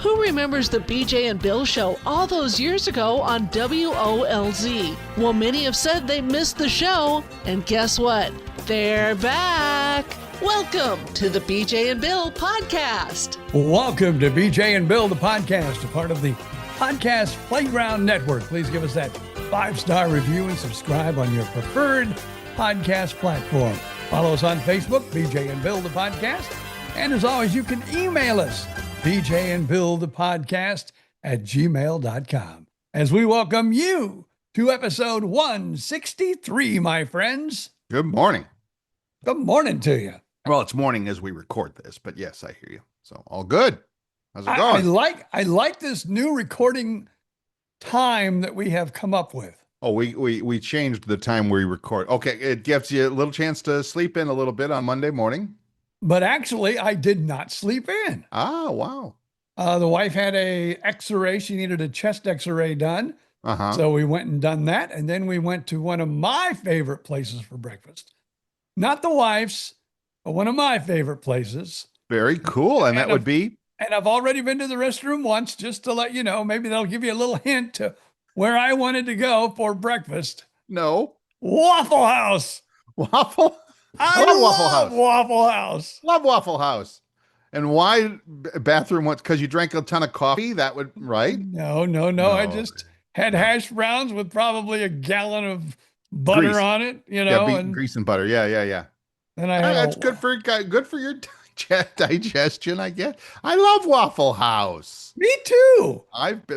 Who remembers the BJ and Bill show all those years ago on WOLZ? Well, many have said they missed the show, and guess what? They're back. Welcome to the BJ and Bill podcast. Welcome to BJ and Bill, the podcast, a part of the Podcast Playground Network. Please give us that 5-star review and subscribe on your preferred podcast platform. Follow us on Facebook, BJ and Bill, the podcast. And as always, you can email us, BJ and Bill, the podcast @gmail.com. As we welcome you to episode 163, my friends. Good morning. Good morning to you. Well, it's morning as we record this, but yes, I hear you. So all good. How's it I going? I like this new recording time that we have come up with. Oh, we changed the time we record. Okay, it gives you a little chance to sleep in a little bit on Monday morning. But actually, I did not sleep in. Ah, wow. The wife had a X-ray. She needed a chest X-ray done. Uh-huh. So we went and done that. And then we went to one of my favorite places for breakfast. Not the wife's, but one of my favorite places. Very cool. And that would be? And I've already been to the restroom once, just to let you know. Maybe that'll give you a little hint to where I wanted to go for breakfast. No. Waffle House. Waffle? I Love love Waffle House. Waffle House. Love Waffle House. And why bathroom? What? Because you drank a ton of coffee? That would, right? No. I just had hash browns with probably a gallon of butter Grease. on it, you Yeah, know, beaten grease and butter. Yeah. and I had That's good for your digestion, I guess. I love Waffle House. Me too.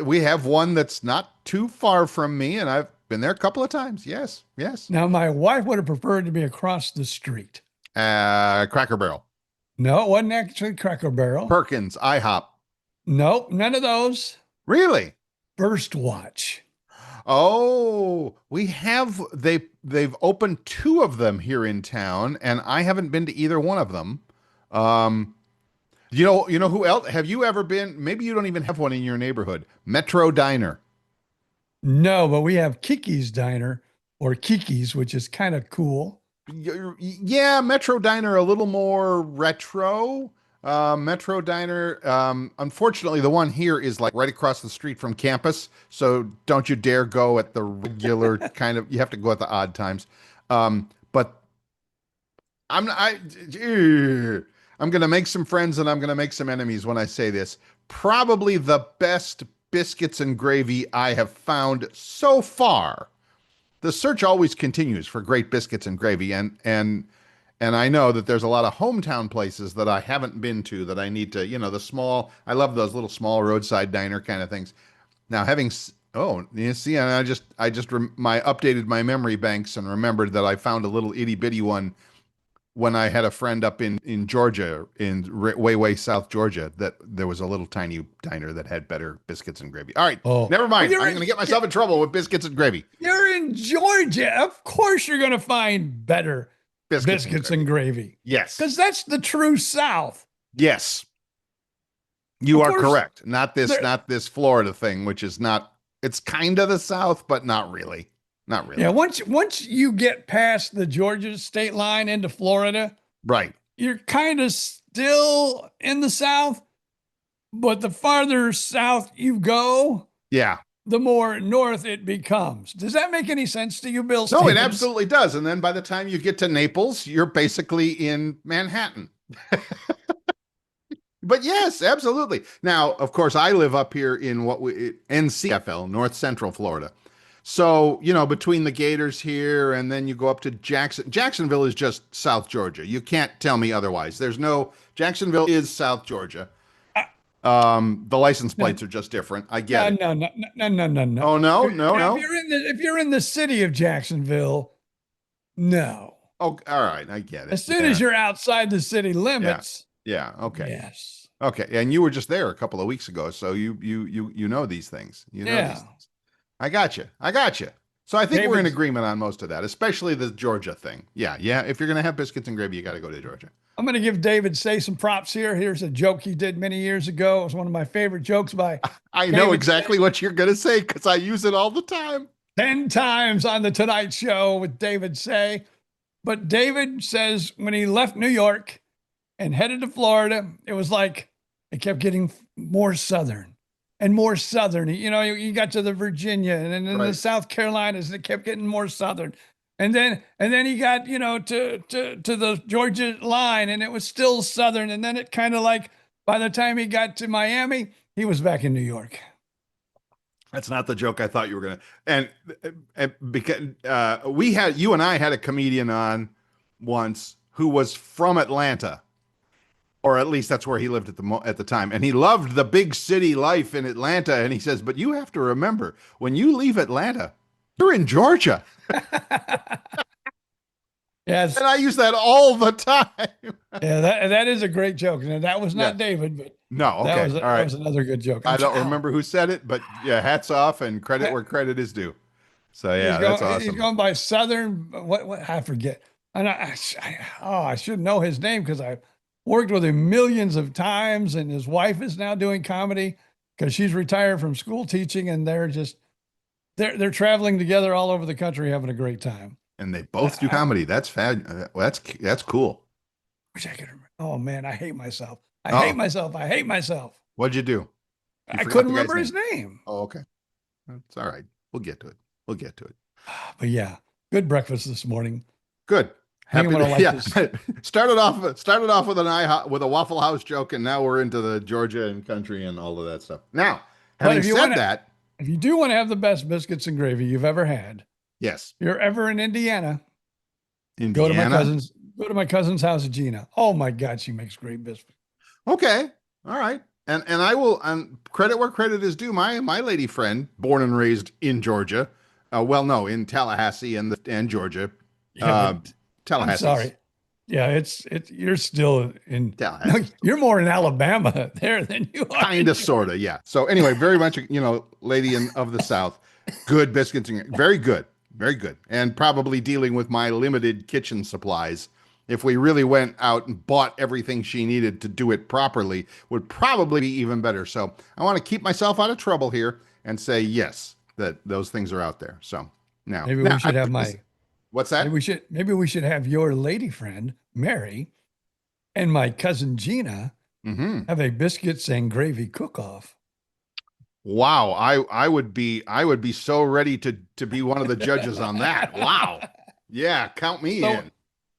We have one that's not too far from me, and I've been there a couple of times. Yes. Now, my wife would have preferred to be across the street. Cracker Barrel, No, it wasn't actually Cracker Barrel. Perkins, IHOP. Nope, none of those. Really? First Watch. Oh, they've opened 2 of them here in town, and I haven't been to either one of them. You know who else? Have you ever been? Maybe you don't even have one in your neighborhood. Metro Diner. No, but we have Kiki's Diner, or Kiki's, which is kind of cool. Yeah, Metro Diner, a little more retro. Metro Diner, unfortunately, the one here is like right across the street from campus. So don't you dare go at the regular you have to go at the odd times. But I'm going to make some friends and I'm going to make some enemies when I say this. Probably the best biscuits and gravy I have found so far. The search always continues for great biscuits and gravy, and I know that there's a lot of hometown places that I haven't been to that I need to, I love those little small roadside diner kind of things. Now you see, and I updated my memory banks and remembered that I found a little itty bitty one when I had a friend up in Georgia, way south Georgia, that there was a little tiny diner that had better biscuits and gravy. All right, never mind. I'm going to get myself in trouble with biscuits and gravy. You're in Georgia. Of course you're going to find better biscuits and gravy. Yes. Because that's the true South. Yes. You Of are course, correct. Not this Florida thing, which is it's kind of the South, but not really. Not really. Yeah, once you get past the Georgia state line into Florida, right, you're kind of still in the South, but the farther south you go, yeah, the more north it becomes. Does that make any sense to you, Bill? No, it Stevens? absolutely does. And then by the time you get to Naples, you're basically in Manhattan. But yes, absolutely. Now, of course, I live up here in NCFL, North Central Florida. So, between the Gators here and then you go up to Jacksonville is just South Georgia. You can't tell me otherwise. Jacksonville is South Georgia. The license plates are just different. I get it. No. Oh, no. If you're in the city of Jacksonville, no. Oh, all right. I get it. As soon as you're outside the city limits. Yeah. Okay. Yes. Okay. And you were just there a couple of weeks ago. So you know these things. These things. I got you. So I think we're in agreement on most of that, especially the Georgia thing. Yeah. If you're going to have biscuits and gravy, you got to go to Georgia. I'm going to give David Say some props here. Here's a joke he did many years ago. It was one of my favorite jokes by I know exactly what you're going to say because I use it all the time. 10 times on the Tonight Show with David Say. But David says when he left New York and headed to Florida, it was like it kept getting more Southern and more Southern. You know, you got to the Virginia and then the Right. South Carolinas, and it kept getting more Southern. And then he got, to the Georgia line, and it was still Southern. And then it kind of like, by the time he got to Miami, he was back in New York. That's not the joke I thought you were gonna. And because you and I had a comedian on once who was from Atlanta, or at least that's where he lived at the time, and he loved the big city life in Atlanta. And he says, "But you have to remember, when you leave Atlanta, you're in Georgia." Yes. And I use that all the time. Yeah, that is a great joke. And that was not David, but No, okay, that was, all that right. was another good joke. I don't remember who said it, but yeah, hats off and credit where credit is due. So yeah, that's He's awesome. going by Southern. What I forget. And I should know his name because I worked with him millions of times. And his wife is now doing comedy because she's retired from school teaching, and they're traveling together all over the country, having a great time. And they both do comedy. That's that's cool. Wish I could remember. Oh man, I hate myself. I Oh. hate myself. I hate myself. What'd you do? You I forgot couldn't the guy's remember his name. Oh, okay. It's all right. We'll get to it. We'll get to it. But yeah, good breakfast this morning. Good. I think I'm gonna like yeah. this. Started off with with a Waffle House joke, and now we're into the Georgia and country and all of that stuff. Now, having if you said wanna- that, If you do want to have the best biscuits and gravy you've ever had, yes, if you're ever in Indiana, Indiana. go to my cousin's house, Gina. Oh my God, she makes great biscuits. Okay. All right. And I will credit where credit is due. My lady friend, born and raised in Georgia, in Tallahassee and Georgia. Yeah, I'm Tallahassee. sorry. Yeah, you're still in Tallahassee. no, you're more in Alabama there than you are. Kind of, sort of, yeah. So anyway, very much, lady of the South. Good biscuits, very good, very good. And probably dealing with my limited kitchen supplies. If we really went out and bought everything she needed to do it properly, would probably be even better. So I want to keep myself out of trouble here and say yes, that those things are out there. So now Maybe we should have what's that? maybe we should have your lady friend Mary and my cousin Gina have a biscuits and gravy cook-off. Wow, I would be so ready to be one of the judges on that. Wow. Yeah, count me in.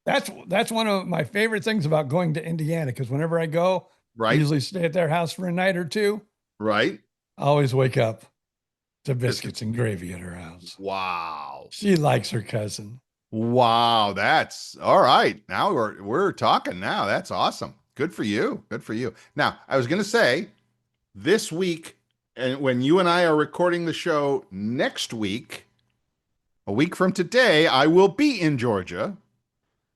That's one of my favorite things about going to Indiana, because whenever I go, I Right. usually stay at their house for a night or two. Right. I always wake up to biscuits and gravy at her house. Wow. She likes her cousin. Wow, that's all right. Now we're talking now. That's awesome. Good for you. Good for you. Now, I was going to say this week, and when you and I are recording the show next week, a week from today, I will be in Georgia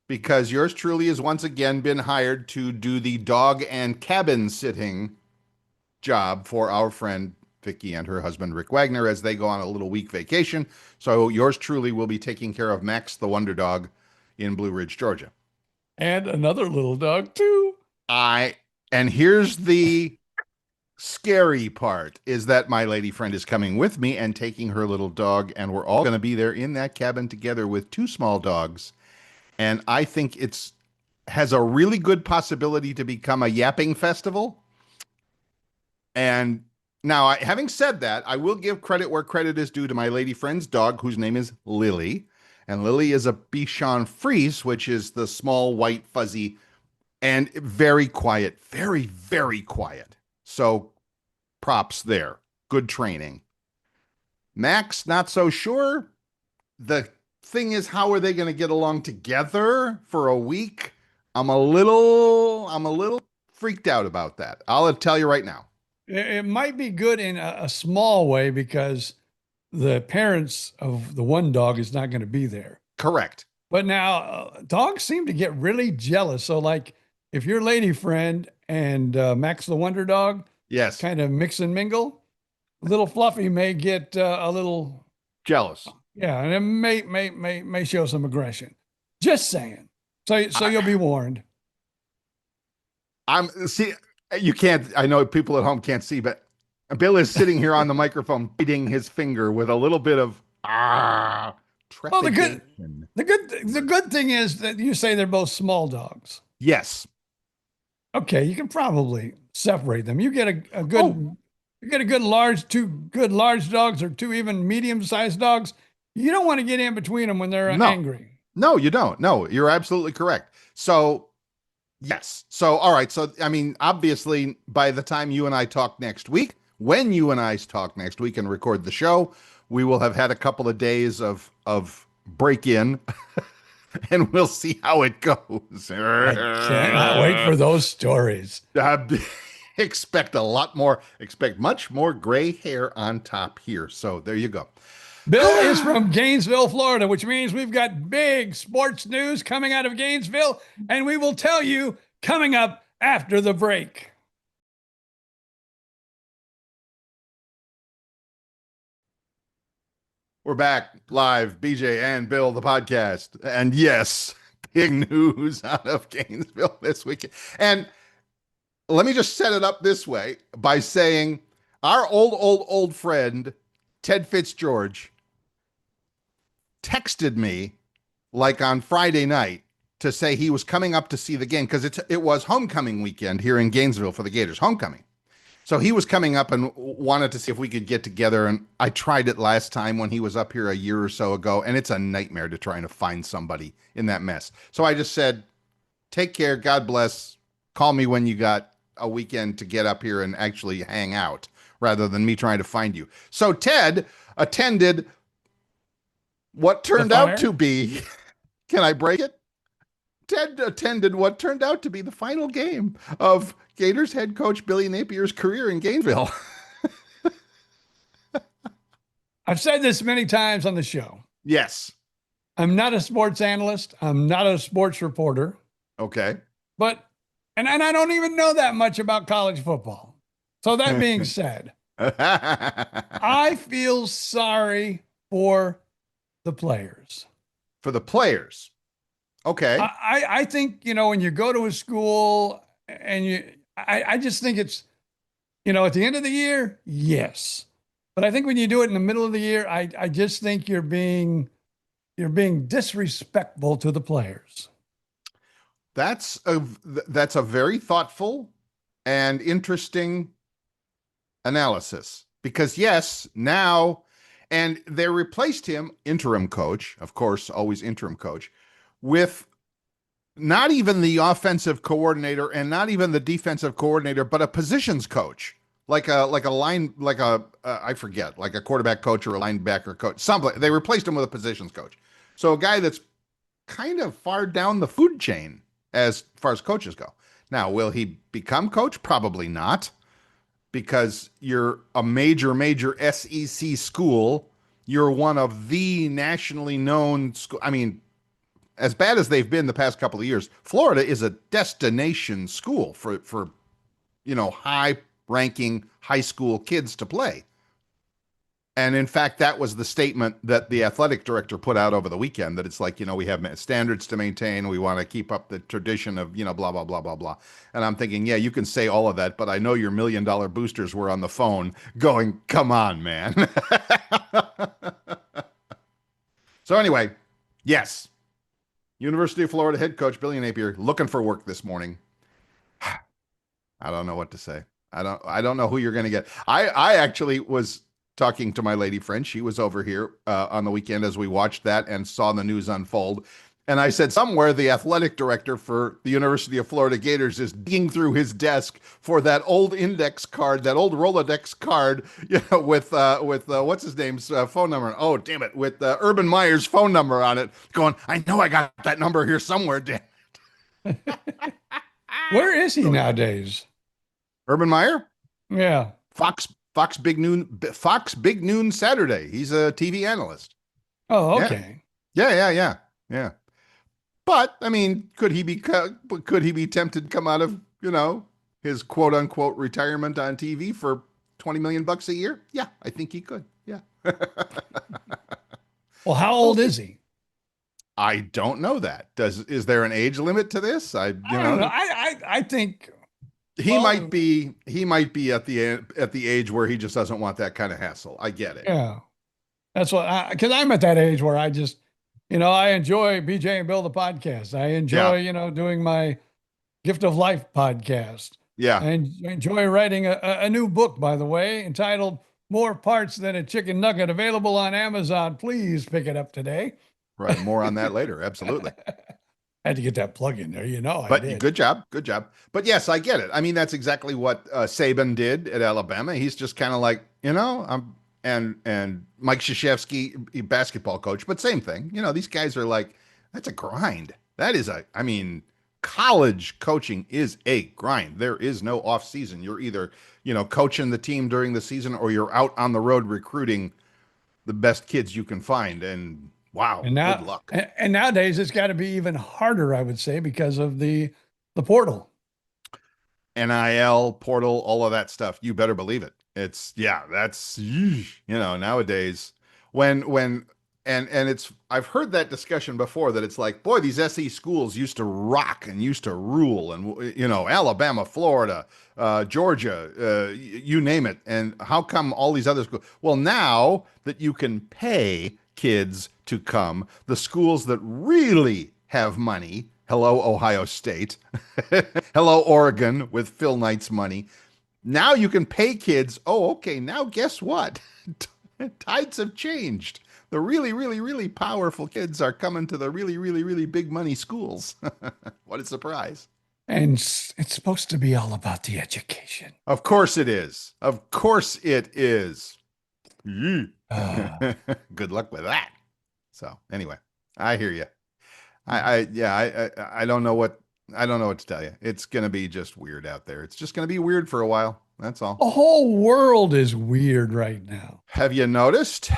because yours truly has once again been hired to do the dog and cabin sitting job for our friend Vicky and her husband Rick Wagner as they go on a little week vacation. So yours truly will be taking care of Max the Wonder Dog in Blue Ridge, Georgia. And another little dog too. And here's the scary part is that my lady friend is coming with me and taking her little dog, and we're all going to be there in that cabin together with two small dogs. And I think has a really good possibility to become a yapping festival. And now, having said that, I will give credit where credit is due to my lady friend's dog, whose name is Lily. And Lily is a Bichon Frise, which is the small, white, fuzzy, and very quiet, very, very quiet. So props there. Good training. Max, not so sure. The thing is, how are they going to get along together for a week? I'm a little freaked out about that. I'll tell you right now. It might be good in a small way because the parents of the one dog is not going to be there. Correct. But now dogs seem to get really jealous. So like if your lady friend and Max the Wonder Dog Yes. kind of mix and mingle, little Fluffy may get a little Jealous. Yeah, and it may show some aggression. Just saying. So you'll be warned. You can't, I know people at home can't see, but Bill is sitting here on the microphone biting his finger with a little bit of Well, trepidation. the good thing is that you say they're both small dogs. Yes. Okay, you can probably separate them. You get a good Oh, you get a good large two good large dogs or two even medium-sized dogs. You don't want to get in between them when they're no, angry. no, you don't. No, you're absolutely correct. So, yes. So, all right. So, I mean, obviously, by the time you and I talk next week, when you and I talk next week and record the show, we will have had a couple of days of break in, and we'll see how it goes. I cannot wait for those stories. Expect a lot more. Expect much more gray hair on top here. So there you go. Bill is from Gainesville, Florida, which means we've got big sports news coming out of Gainesville, and we will tell you coming up after the break. We're back live, BJ and Bill, the podcast. And yes, big news out of Gainesville this weekend. And let me just set it up this way by saying our old friend, Ted Fitzgeorge, texted me like on Friday night to say he was coming up to see the game because it was homecoming weekend here in Gainesville for the Gators, homecoming. So he was coming up and wanted to see if we could get together. And I tried it last time when he was up here a year or so ago, and it's a nightmare to try to find somebody in that mess. So I just said, take care, God bless. Call me when you got a weekend to get up here and actually hang out rather than me trying to find you. So Ted attended what turned out to be, can I break it? Ted attended what turned out to be the final game of Gators head coach Billy Napier's career in Gainesville. I've said this many times on the show. Yes. I'm not a sports analyst. I'm not a sports reporter. Okay. But, and I don't even know that much about college football. So that being said, I feel sorry for the players. For the players. Okay. I think, when you go to a school and I just think it's, at the end of the year, yes. But I think when you do it in the middle of the year, I just think you're being disrespectful to the players. That's a very thoughtful and interesting analysis because yes, now, and they replaced him, interim coach, of course, always interim coach, with not even the offensive coordinator and not even the defensive coordinator, but a positions coach, like a quarterback coach or a linebacker coach. Something. They replaced him with a positions coach. So a guy that's kind of far down the food chain as far as coaches go. Now, will he become coach? Probably not, because you're a major SEC school. You're one of the nationally known school. I mean, as bad as they've been the past couple of years, Florida is a destination school for high-ranking high school kids to play. And in fact, that was the statement that the athletic director put out over the weekend, that it's like, we have standards to maintain. We want to keep up the tradition of, blah, blah, blah, blah, blah. And I'm thinking, yeah, you can say all of that, but I know your $1 million boosters were on the phone going, come on, man. So anyway, yes. University of Florida head coach Billy Napier looking for work this morning. I don't know what to say. I don't know who you're going to get. I actually was talking to my lady friend. She was over here on the weekend as we watched that and saw the news unfold. And I said, somewhere the athletic director for the University of Florida Gators is digging through his desk for that old index card, that old Rolodex card, with what's his name's phone number. Oh, damn it. With Urban Meyer's phone number on it, going, I know I got that number here somewhere, damn it. Where is he nowadays? Urban Meyer? Yeah. Fox Big Noon Saturday. He's a TV analyst. Oh, okay. Yeah. But I mean, could he be tempted to come out of, his quote unquote retirement on TV for $20 million a year? Yeah, I think he could. Yeah. Well, how old is he? I don't know that. Is there an age limit to this? I don't know. I think he might be at the age where he just doesn't want that kind of hassle. I get it. Yeah. That's what, because I'm at that age where I just, I enjoy BJ and Bill, the podcast. I enjoy, doing my Gift of Life podcast. Yeah. And enjoy writing a new book, by the way, entitled More Parts Than a Chicken Nugget, available on Amazon. Please pick it up today. Right. More on that later. Absolutely. Had to get that plug in there, I But did. good job. Good job. But yes, I get it. I mean, that's exactly what Saban did at Alabama. He's just kind of like, and Mike Krzyzewski, basketball coach, but same thing. These guys are like, that's a grind. College coaching is a grind. There is no off season. You're either, coaching the team during the season or you're out on the road recruiting the best kids you can find. And wow, And now, good luck. and nowadays it's got to be even harder, I would say, because of the portal. NIL portal, all of that stuff. You better believe it. That's nowadays and I've heard that discussion before that it's like, boy, these SE schools used to rock and used to rule, and Alabama, Florida, Georgia, you name it. And how come all these other schools? Well, now that you can pay kids to come, the schools that really have money, hello Ohio State, hello Oregon with Phil Knight's money, now you can pay kids. Oh, okay, now guess what? Tides have changed. The really, really, really powerful kids are coming to the really, really, really big money schools. What a surprise. And it's supposed to be all about the education. Of course it is. Of course it is. Good luck with that. So anyway, I hear you. I don't know what to tell you. It's going to be just weird out there. It's just going to be weird for a while. That's all. The whole world is weird right now. Have you noticed?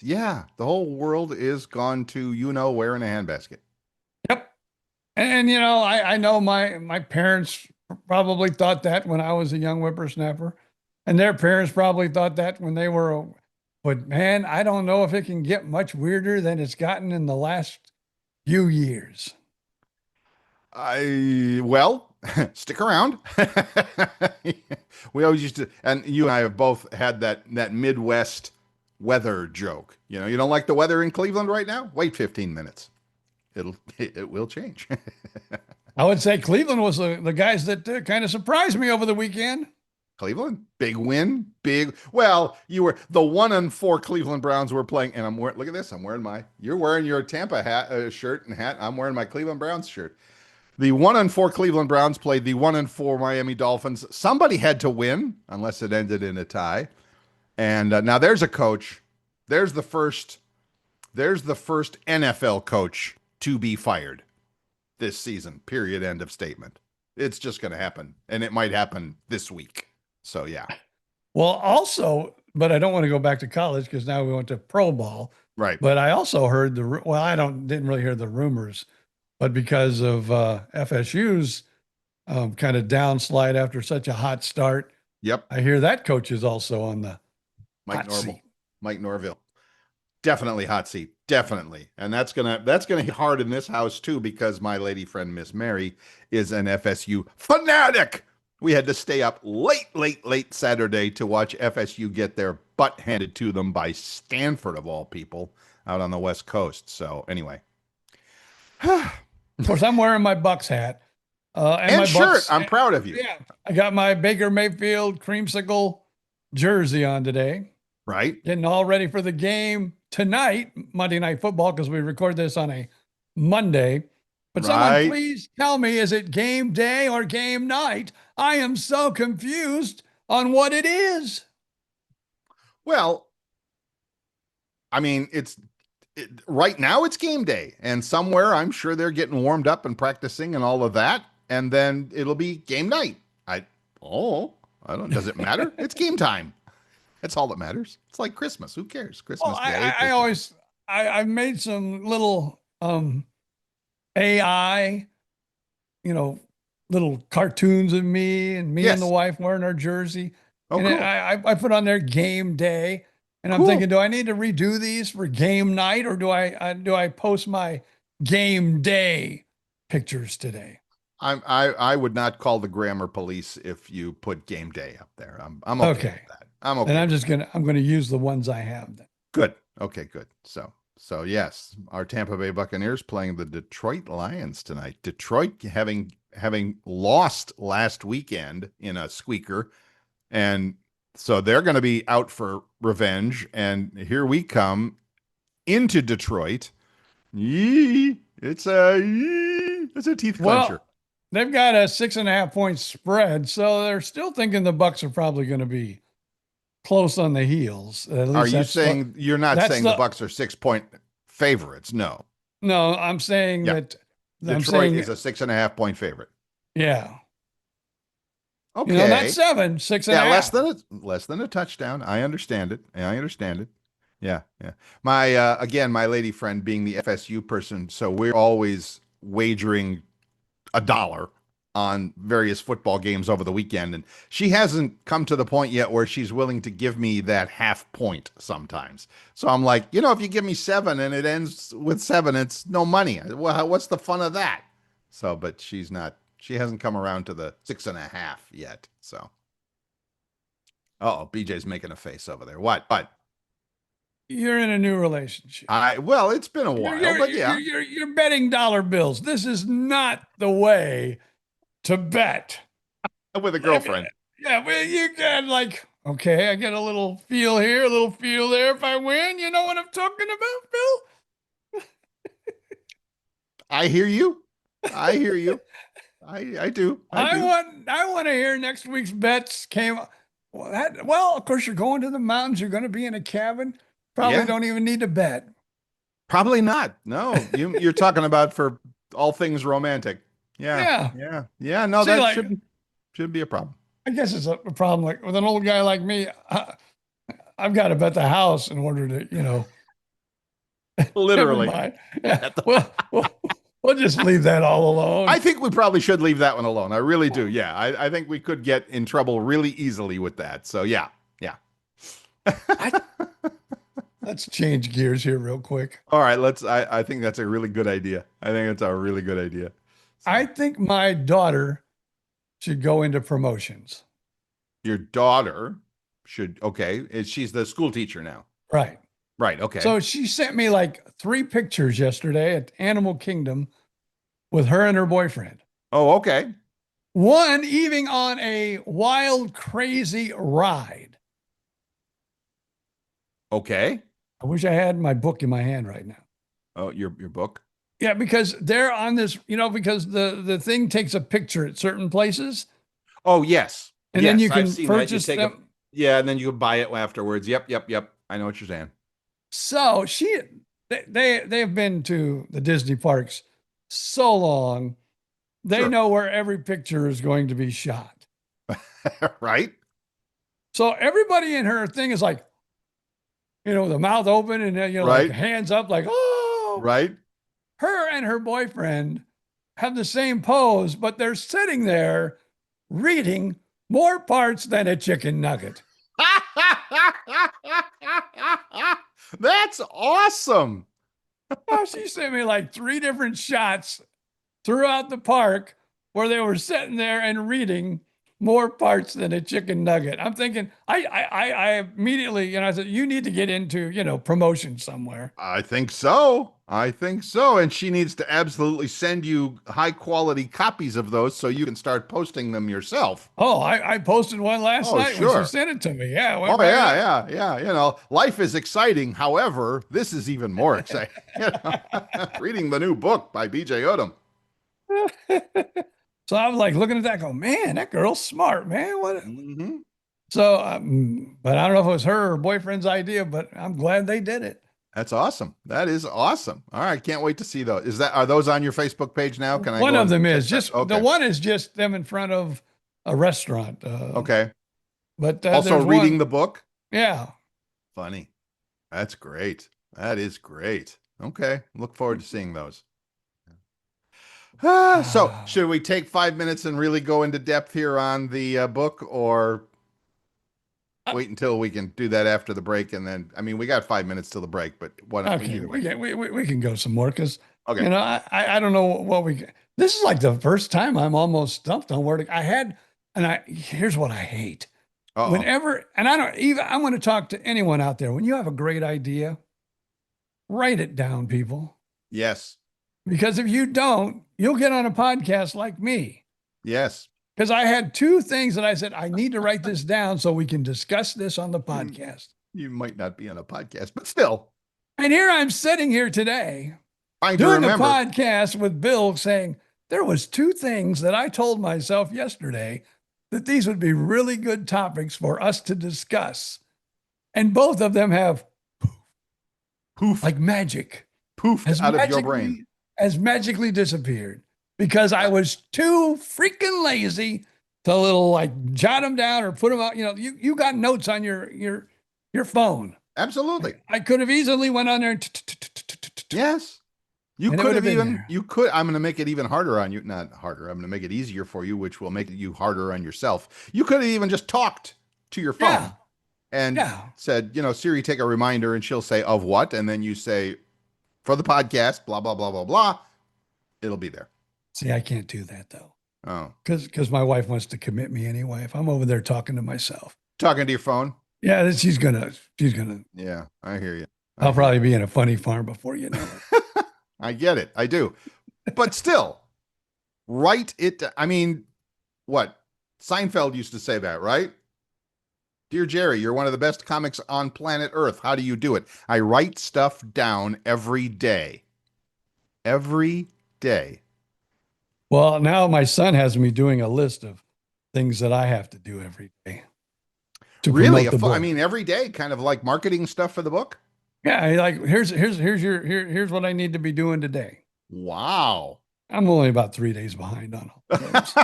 Yeah, the whole world is gone to where in a handbasket. Yep. And I know my parents probably thought that when I was a young whippersnapper, and their parents probably thought that when they were. But man, I don't know if it can get much weirder than it's gotten in the last few years. Stick around. We always used to, and you and I have both had that Midwest weather joke. You don't like the weather in Cleveland right now? Wait 15 minutes. It will change. I would say Cleveland was the guys that kind of surprised me over the weekend. Cleveland, big win, well, you were the 1-4 Cleveland Browns were playing, and look at this. You're wearing your Tampa hat, shirt and hat. I'm wearing my Cleveland Browns shirt. The 1-4 Cleveland Browns played the 1-4 Miami Dolphins. Somebody had to win unless it ended in a tie. And now there's a coach. There's the first NFL coach to be fired this season. Period. End of statement. It's just going to happen, and it might happen this week. So yeah. Well, also, but I don't want to go back to college because now we went to pro ball. Right. But I also heard didn't really hear the rumors, but because of FSU's kind of downslide after such a hot start. Yep. I hear that coach is also on the Mike Norville. Definitely hot seat. Definitely. And that's gonna hit hard in this house too, because my lady friend Miss Mary is an FSU fanatic. We had to stay up late Saturday to watch FSU get their butt handed to them by Stanford, of all people, out on the West Coast. So anyway. Of course, I'm wearing my Bucks hat. And my shirt. Bucks, I'm proud of you. Yeah. I got my Baker Mayfield creamsicle jersey on today. Right. Getting all ready for the game tonight, Monday Night Football, because we record this on a Monday. But someone please tell me, is it game day or game night? I am so confused on what it is. Well, I mean, right now it's game day, and somewhere I'm sure they're getting warmed up and practicing and all of that. And then it'll be game night. I don't, does it matter? It's game time. That's all that matters. It's like Christmas. Who cares? Christmas Day. I've made some little, AI, little cartoons of me and the wife wearing our jersey. Oh, and cool. I put on there game day, and I'm thinking, do I need to redo these for game night, or do I post my game day pictures today? I would not call the grammar police if you put game day up there. I'm okay with that. I'm okay. And I'm gonna use the ones I have then. Good. Okay, good. So So yes, our Tampa Bay Buccaneers playing the Detroit Lions tonight. Detroit having lost last weekend in a squeaker, and so they're going to be out for revenge. And here we come into Detroit. It's a teeth clencher. Well, they've got a 6.5-point spread, so they're still thinking the Bucks are probably going to be close on the heels. At least Are you saying you're not saying the Bucks are 6-point favorites? No. No, I'm saying that Detroit is a 6.5-point favorite. Yeah. Okay. Not 7, 6.5. Yeah, less than a touchdown. I understand it. Yeah. My lady friend being the FSU person, so we're always wagering $1 on various football games over the weekend, and she hasn't come to the point yet where she's willing to give me that half point sometimes. So I'm like, if you give me 7 and it ends with 7, it's no money. Well, what's the fun of that? So, but she hasn't come around to the 6.5 yet. So, BJ's making a face over there. What? You're in a new relationship. Well, it's been a while, but yeah. You're betting dollar bills. This is not the way to bet. With a girlfriend. Yeah, well, you can okay, I get a little feel here, a little feel there. If I win, you know what I'm talking about, Bill? I hear you. I do. I want to hear next week's bets came. Well, of course, you're going to the mountains. You're going to be in a cabin. Probably don't even need to bet. Probably not. No, you're talking about for all things romantic. Yeah. No, see, that shouldn't be a problem. I guess it's a problem. Like with an old guy like me, I've got to bet the house in order to, literally. Yeah. We'll just leave that all alone. I think we probably should leave that one alone. I really do. Yeah. I think we could get in trouble really easily with that. So yeah. Let's change gears here real quick. All right. I think that's a really good idea. So. I think my daughter should go into promotions. Your daughter should, okay. She's the school teacher now. Right. Okay. So she sent me 3 pictures yesterday at Animal Kingdom with her and her boyfriend. Oh, okay. One even on a wild, crazy ride. Okay. I wish I had my book in my hand right now. Oh, your book? Yeah, because they're on this, because the thing takes a picture at certain places. Oh, yes. And then you can purchase them. And then you can buy it afterwards. Yep. I know what you're saying. So they've been to the Disney parks so long, they know where every picture is going to be shot. Right. So everybody in her thing is the mouth open and right. Hands up, oh. Right. Her and her boyfriend have the same pose, but they're sitting there reading more parts than a chicken nugget. That's awesome. She sent me 3 different shots throughout the park where they were sitting there and reading more parts than a chicken nugget. I'm thinking, I immediately, I said, you need to get into, promotion somewhere. I think so. And she needs to absolutely send you high quality copies of those so you can start posting them yourself. Oh, I posted one last night when she sent it to me. Yeah. Yeah. Life is exciting. However, this is even more exciting. Reading the new book by BJ Odom. So I was looking at that, go, man, that girl's smart, man. What? Mm-hmm. So, but I don't know if it was her or boyfriend's idea, but I'm glad they did it. That's awesome. That is awesome. All right, can't wait to see those. Are those on your Facebook page now? Can I? One of them is just the one is just them in front of a restaurant. Okay. But also reading the book. Yeah. Funny. That's great. That is great. Okay, look forward to seeing those. So should we take 5 minutes and really go into depth here on the book, or wait until we can do that after the break? And then, we got 5 minutes till the break, but what? Okay, we can go some more because, I don't know what this is the first time I'm almost stumped on where here's what I hate. Whenever, and I want to talk to anyone out there, when you have a great idea, write it down, people. Yes. Because if you don't, you'll get on a podcast like me. Yes. Because I had two things that I said, I need to write this down so we can discuss this on the podcast. You might not be on a podcast, but still. And here I'm sitting here today Trying to doing a remember. podcast with Bill saying, there was two things that I told myself yesterday that these would be really good topics for us to discuss. And both of them have Poof. like magic. Poofed out of your brain. Has magically disappeared because I was too freaking lazy to like jot them down or put them out. You know, you got notes on your phone. Absolutely. I could have easily went on there. Yes. You And it could would have have been even, there. you could, I'm going to make it even harder on you. Not harder. I'm going to make it easier for you, which will make you harder on yourself. You could have even just talked to your phone Yeah. and Yeah. said, Siri, take a reminder, and she'll say, of what? And then you say, for the podcast, blah, blah, blah, blah, blah. It'll be there. See, I can't do that though. Oh, Because my wife wants to commit me anyway. If I'm over there talking to myself. talking to your phone? Yeah, she's gonna, Yeah, I hear you. I'll probably be in a funny farm before you know it. I get it. I do. But still, write it. I mean, what? Seinfeld used to say that, right? Dear Jerry, you're one of the best comics on planet Earth. How do you do it? I write stuff down every day. Every day. Well, now my son has me doing a list of things that I have to do every day. To Really? promote the book. I mean, every day, kind of like marketing stuff for the book? Yeah, like here's what I need to be doing today. Wow. I'm only about 3 days behind on all those.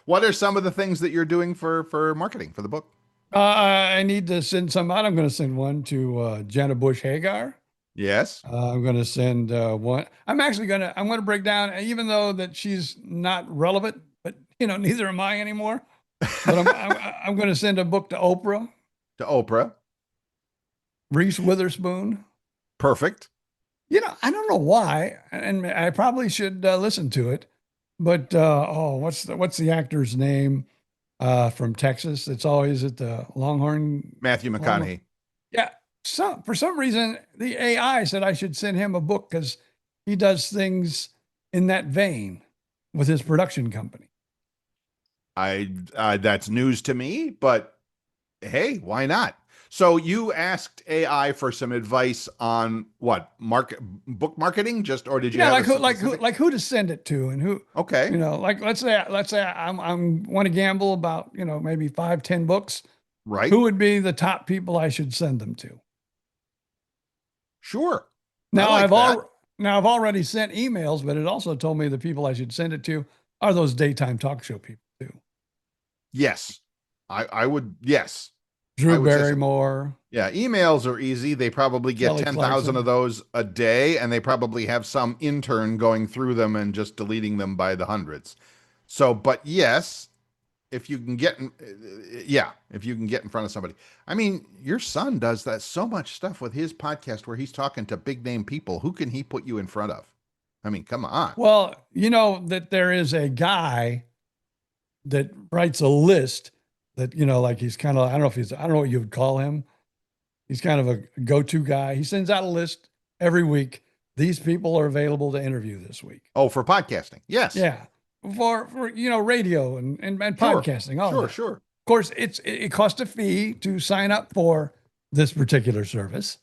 What are some of the things that you're doing for marketing for the book? I need to send some out. I'm going to send one to Jenna Bush Hagar. Yes. I'm going to send one. I'm going to break down, even though that she's not relevant, but neither am I anymore. But I'm going to send a book to Oprah, To Oprah. Reese Witherspoon. Perfect. I don't know why, and I probably should listen to it. But what's the actor's name from Texas? It's always at the Longhorn. Matthew McConaughey. Yeah. For some reason, the AI said I should send him a book because he does things in that vein with his production company. That's news to me, but hey, why not? So you asked AI for some advice on what book marketing, or did you? Yeah, have who to send it to and who. Okay. Like let's say I'm want to gamble about maybe 5-10 books. Right. Who would be the top people I should send them to? Sure. Now I like I've already sent emails, but it also told me the people I should send it to are those daytime talk show people too. Yes, I would. Yes. Drew I would say so. Barrymore. Yeah, emails are easy. They probably get Kelly 10,000 Clarkson. of those a day, and they probably have some intern going through them and just deleting them by the hundreds. So, but yes, if you can get in front of somebody. I mean, your son does that so much stuff with his podcast where he's talking to big name people. Who can he put you in front of? I mean, come on. Well, that there is a guy that writes a list that, like he's kind of, I don't know what you would call him. He's kind of a go-to guy. He sends out a list every week. These people are available to interview this week. Oh, for podcasting. Yes. Yeah. For radio and podcasting. All of it. Sure. Of course, it costs a fee to sign up for this particular service.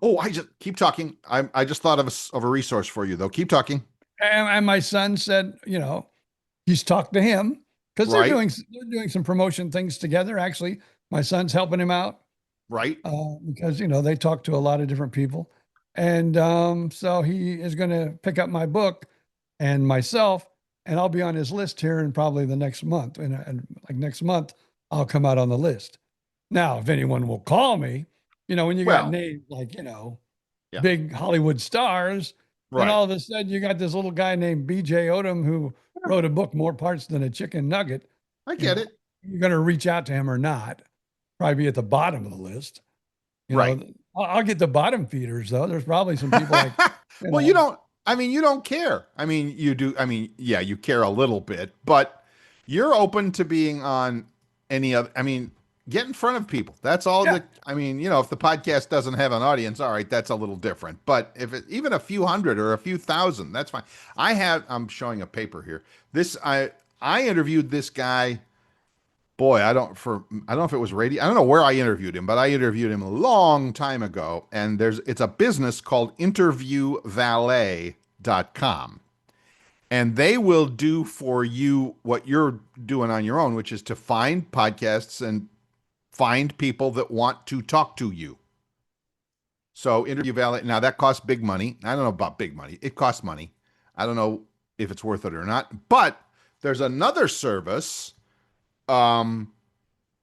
Oh, I just keep talking. I just thought of a resource for you though. Keep talking. And my son said, he's talked to him because Right. they're doing some promotion things together. Actually, my son's helping him out Right. because they talk to a lot of different people, and so he is going to pick up my book and myself, and I'll be on his list here in probably the next month. And like next month, I'll come out on the list. Now, if anyone will call me, when you got Well, names like Yeah. big Hollywood stars. Right. And all of a sudden, you got this little guy named B.J. Odom who wrote a book more parts than a chicken nugget. I get it. You're going to reach out to him or not? Probably be at the bottom of the list. Right. I'll get the bottom feeders though. There's probably some people like. Well, you don't. I mean, you don't care. I mean, you do. I mean, yeah, you care a little bit, but you're open to being on any other. I mean, Get in front of people. That's all. Yeah. I mean, if the podcast doesn't have an audience, all right, that's a little different. But if even a few hundred or a few thousand, that's fine. I'm showing a paper here. I interviewed this guy. Boy, I don't know if it was radio. I don't know where I interviewed him, but I interviewed him a long time ago. And it's a business called interviewvalet.com. And they will do for you what you're doing on your own, which is to find podcasts and find people that want to talk to you. So Interview Valet, now that costs big money. I don't know about big money. It costs money. I don't know if it's worth it or not. But there's another service, and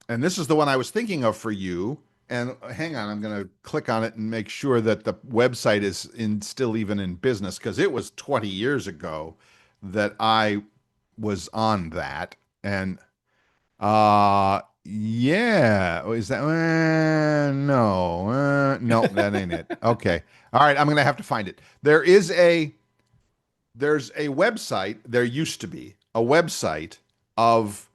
this is the one I was thinking of for you. And hang on, I'm going to click on it and make sure that the website is still even in business, because it was 20 years ago that I was on that. And yeah, is that no, that ain't it. Okay. All right, I'm going to have to find it. There's a website, there used to be a website of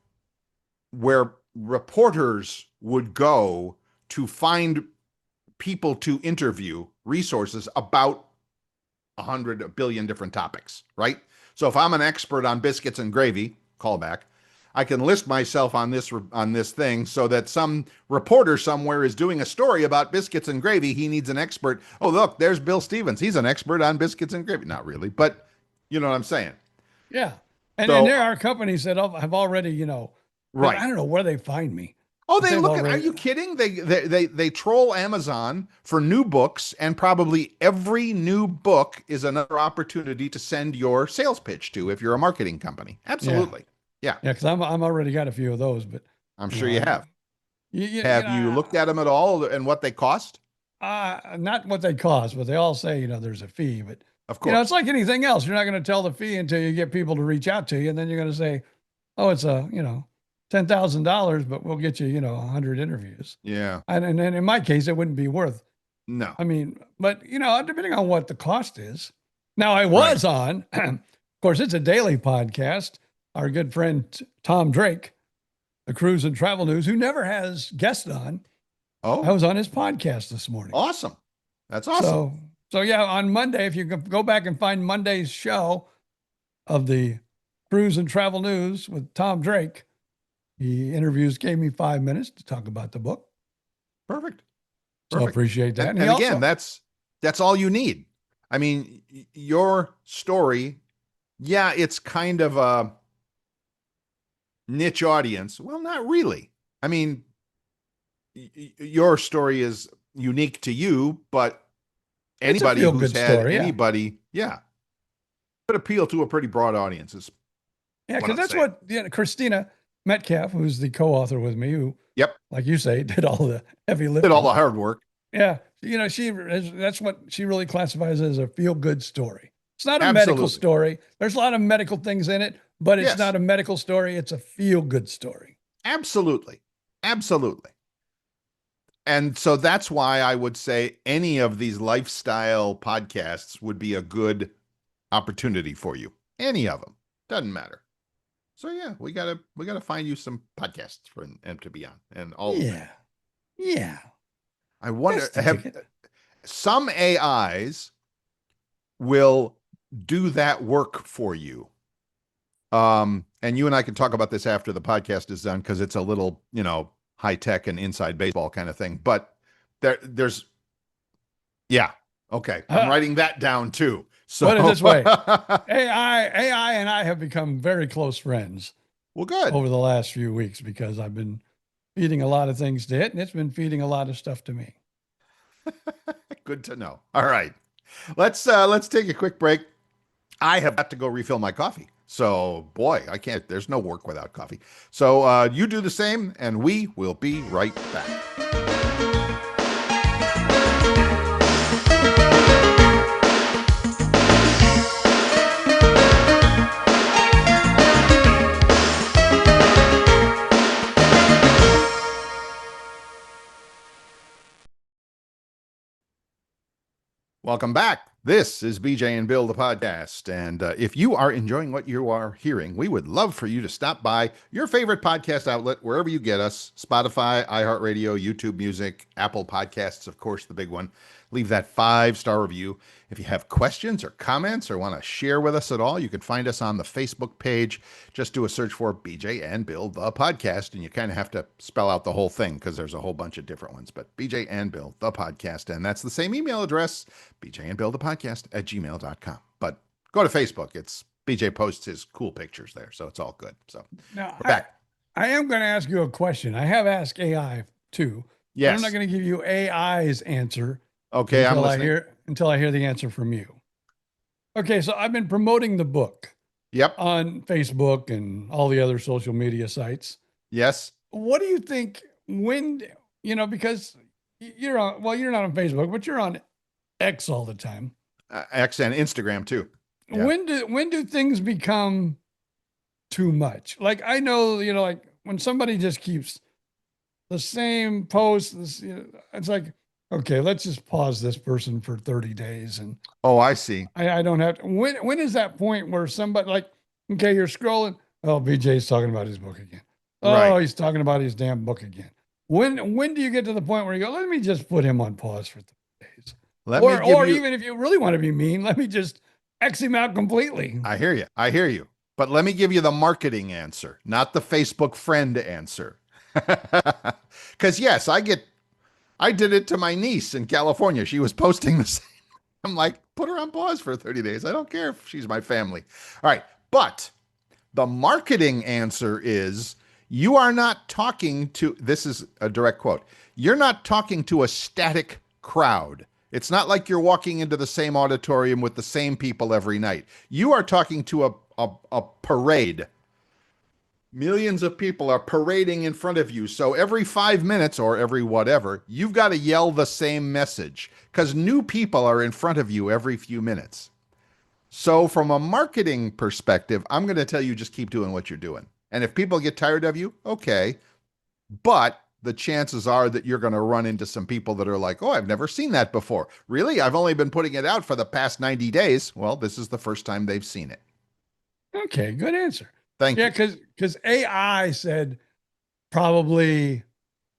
where reporters would go to find people to interview, resources about 100 billion different topics, right? So if I'm an expert on biscuits and gravy, callback, I can list myself on this thing so that some reporter somewhere is doing a story about biscuits and gravy. He needs an expert. Oh, look, there's Bill Stevens. He's an expert on biscuits and gravy. Not really, but you know what I'm saying. Yeah. And there are companies that have already, right. I don't know where they find me. Oh, they look at, are you kidding? They troll Amazon for new books, and probably every new book is another opportunity to send your sales pitch to if you're a marketing company. Absolutely. Yeah. Yeah, because I'm already got a few of those, but I'm sure you have. Have you looked at them at all and what they cost? Not what they cost, but they all say, there's a fee. But of course, it's like anything else. You're not going to tell the fee until you get people to reach out to you, and then you're going to say, oh, it's $10,000, but we'll get you, 100 interviews. Yeah. And in my case, it wouldn't be worth. No. I mean, but depending on what the cost is. Now I was on, of course, it's a daily podcast. Our good friend Tom Drake, the Cruise and Travel News, who never has guests on. Oh, I was on his podcast this morning. Awesome. That's awesome. So yeah, on Monday, if you can go back and find Monday's show of the Cruise and Travel News with Tom Drake, gave me 5 minutes to talk about the book. Perfect. So I appreciate that. And again, that's all you need. I mean, your story, yeah, it's kind of a niche audience. Well, not really. I mean, your story is unique to you, but anybody who's had story, anybody, could appeal to a pretty broad audience. Yeah, because that's what Christina Metcalf, who's the co-author with me, who, like you say, did all the heavy lifting, did all the hard work. Yeah, that's what she really classifies as a feel-good story. It's not a medical story. There's a lot of medical things in it, but it's not a medical story. It's a feel-good story. Absolutely. Absolutely. And so that's why I would say any of these lifestyle podcasts would be a good opportunity for you. Any of them. Doesn't matter. So yeah, we gotta find you some podcasts for them to be on, and all of them. Yeah. I wonder, some AIs will do that work for you. And you and I can talk about this after the podcast is done, because it's a little, high tech and inside baseball kind of thing. But there's, okay. I'm writing that down too. So put it this way, AI and I have become very close friends. Well, good. Over the last few weeks, because I've been feeding a lot of things to it, and it's been feeding a lot of stuff to me. Good to know. All right. Let's take a quick break. I have got to go refill my coffee. So, boy, I can't. There's no work without coffee. So you do the same, and we will be right back. Welcome back. This is BJ and Bill, the podcast. And if you are enjoying what you are hearing, we would love for you to stop by your favorite podcast outlet, wherever you get us: Spotify, iHeartRadio, YouTube Music, Apple Podcasts, of course, the big one. Leave that 5-star review. If you have questions or comments or want to share with us at all, you can find us on the Facebook page. Just do a search for BJ and Bill, the podcast, and you kind of have to spell out the whole thing because there's a whole bunch of different ones. But BJ and Bill, the podcast, and that's the same email address, bjandbillthepodcast@gmail.com. But go to Facebook. It's BJ posts his cool pictures there, so it's all good. So Now, we're back. I am going to ask you a question. I have asked AI too. Yes. I'm not going to give you AI's answer. Okay, I'm listening. Until I hear the answer from you. Okay, so I've been promoting the book Yep. on Facebook and all the other social media sites. Yes. What do you think because you're not on Facebook, but you're on X all the time. X and Instagram too. Yeah. When do things become too much? Like, I know, like when somebody just keeps the same post, it's like, okay, let's just pause this person for 30 days. And oh, I see. I don't have to. When is that point where somebody, like, okay, you're scrolling. Oh, BJ's talking about his book again. Oh, Right. He's talking about his damn book again. When do you get to the point where you go, let me just put him on pause for 30 days? Or even if you really want to be mean, let me just X him out completely. I hear you. But let me give you the marketing answer, not the Facebook friend answer. Because yes, I did it to my niece in California. She was posting the same. I'm like, put her on pause for 30 days. I don't care if she's my family. All right. But the marketing answer is, you are not talking to, this is a direct quote, you're not talking to a static crowd. It's not like you're walking into the same auditorium with the same people every night. You are talking to a parade. Millions of people are parading in front of you. So every 5 minutes or every whatever, you've got to yell the same message because new people are in front of you every few minutes. So from a marketing perspective, I'm going to tell you, just keep doing what you're doing. And if people get tired of you, okay. But the chances are that you're going to run into some people that are like, oh, I've never seen that before. Really? I've only been putting it out for the past 90 days. Well, this is the first time they've seen it. Okay, good answer. Thank you. Yeah, because AI said probably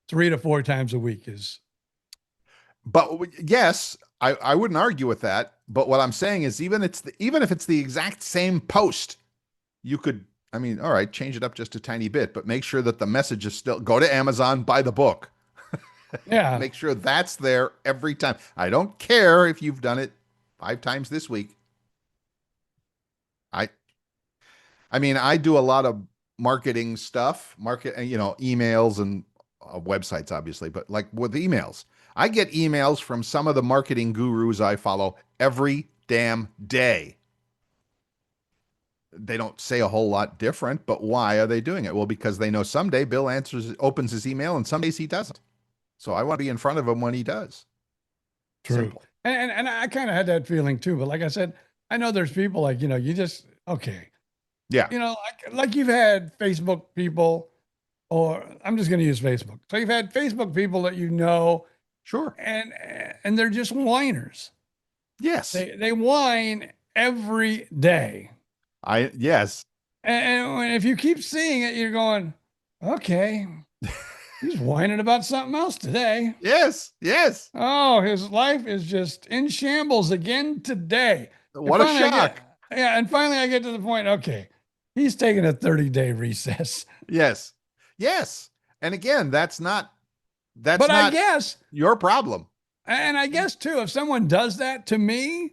3 to 4 times a week is. But yes, I wouldn't argue with that. But what I'm saying is, even if it's the exact same post, you could, all right, change it up just a tiny bit, but make sure that the message is still, go to Amazon, buy the book. Yeah. Make sure that's there every time. I don't care if you've done it 5 times this week. I do a lot of marketing stuff, emails and websites, obviously, but like with emails, I get emails from some of the marketing gurus I follow every damn day. They don't say a whole lot different, but why are they doing it? Well, because they know someday Bill opens his email and some days he doesn't. So I want to be in front of him when he does. True. Simple. And I kind of had that feeling too. But like I said, I know there's people like, you just, okay. Yeah. Like you've had Facebook people, or I'm just going to use Facebook. So you've had Facebook people that Sure. and they're just whiners. Yes. They whine every day. Yes. And if you keep seeing it, you're going, okay, he's whining about something else today. Yes. Yes. Oh, his life is just in shambles again today. What a shock. And finally I get to the point, okay, he's taking a 30-day recess. Yes. Yes. And again, that's not I guess your problem. And I guess too, if someone does that to me,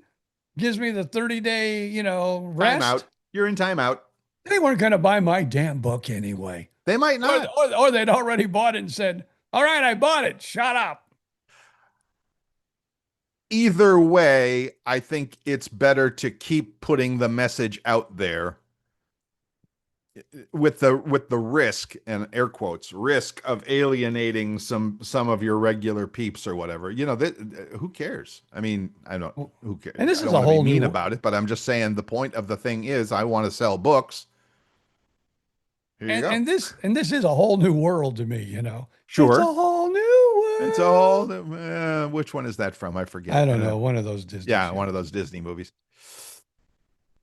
gives me the 30-day, rest. Timeout. You're in timeout. They weren't going to buy my damn book anyway. They might not. Or they'd already bought it and said, all right, I bought it. Shut up. Either way, I think it's better to keep putting the message out there with the risk, and air quotes, risk of alienating some of your regular peeps or whatever. Who cares? I don't. Who cares? And this I is don't a wanna whole be mean new about it, but I'm just saying the point of the thing is, I want to sell books. Here you go. And this is a whole new world to me, you know. Sure. It's a whole new world. It's a whole. Which one is that from? I forget. I don't know. One of those Disney. Yeah, shows. one of those Disney movies.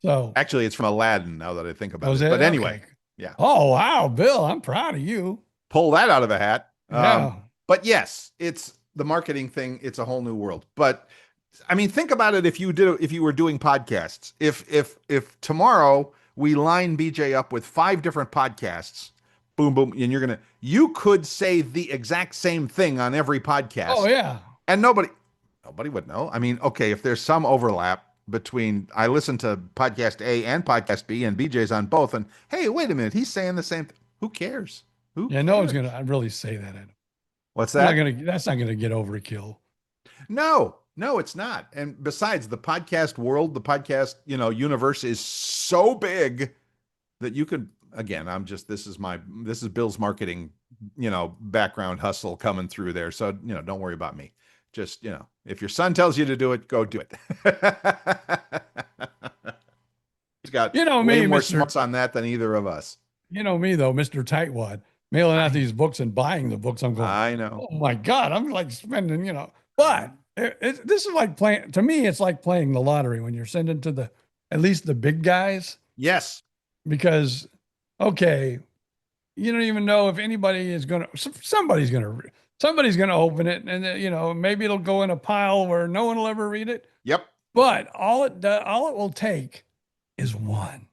So actually, it's from Aladdin. Now that I think about was it. But anyway, okay. yeah. Oh wow, Bill, I'm proud of you. Pull that out of a hat. Yeah. But yes, it's the marketing thing. It's a whole new world. But I mean, think about it. If you were doing podcasts, if tomorrow we line BJ up with 5 different podcasts, boom, boom, and you could say the exact same thing on every podcast. Oh yeah. And nobody would know. I mean, okay, if there's some overlap between, I listen to podcast A and podcast B, and BJ's on both, and hey, wait a minute, he's saying the same thing. Who cares? Yeah, no one's gonna really say that. What's that? That's not gonna get overkill. No, it's not. And besides, the podcast world, the podcast, universe is so big that you could, again, this is Bill's marketing, background hustle coming through there. So, don't worry about me. Just, if your son tells you to do it, go do it. He's got way more smarts on that than either of us. You know me though, Mr. Tightwad, mailing out these books and buying the books. I'm going, I know. Oh my God, I'm like spending, but this is like playing, to me, it's like playing the lottery when you're sending to at least the big guys. Yes. Because, okay, you don't even know if anybody is going to, somebody's going to open it, and maybe it'll go in a pile where no one will ever read it. Yep. But all it will take is one.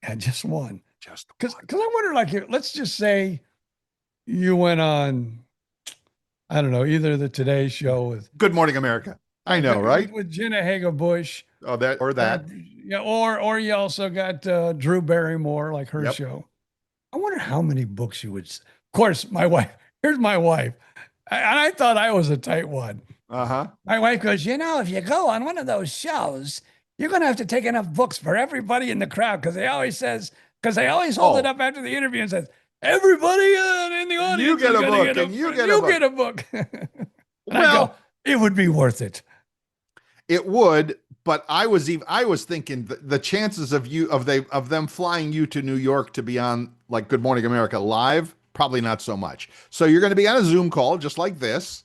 Yeah, just one. Because I wonder, like, let's just say you went on, I don't know, either the Today Show with Good Morning America. I know, right? With Jenna Hager-Bush. Oh, that or that. Yeah, or you also got Drew Barrymore, like her show. I wonder how many books you would. Of course, here's my wife. And I thought I was a tight one. Uh-huh. My wife goes, if you go on one of those shows, you're going to have to take enough books for everybody in the crowd. Because they always hold it up after the interview and says, everybody in the audience, you get a book, and you get a book. Well, it would be worth it. It would, but I was thinking the chances of them flying you to New York to be on like Good Morning America live, probably not so much. So you're going to be on a Zoom call just like this,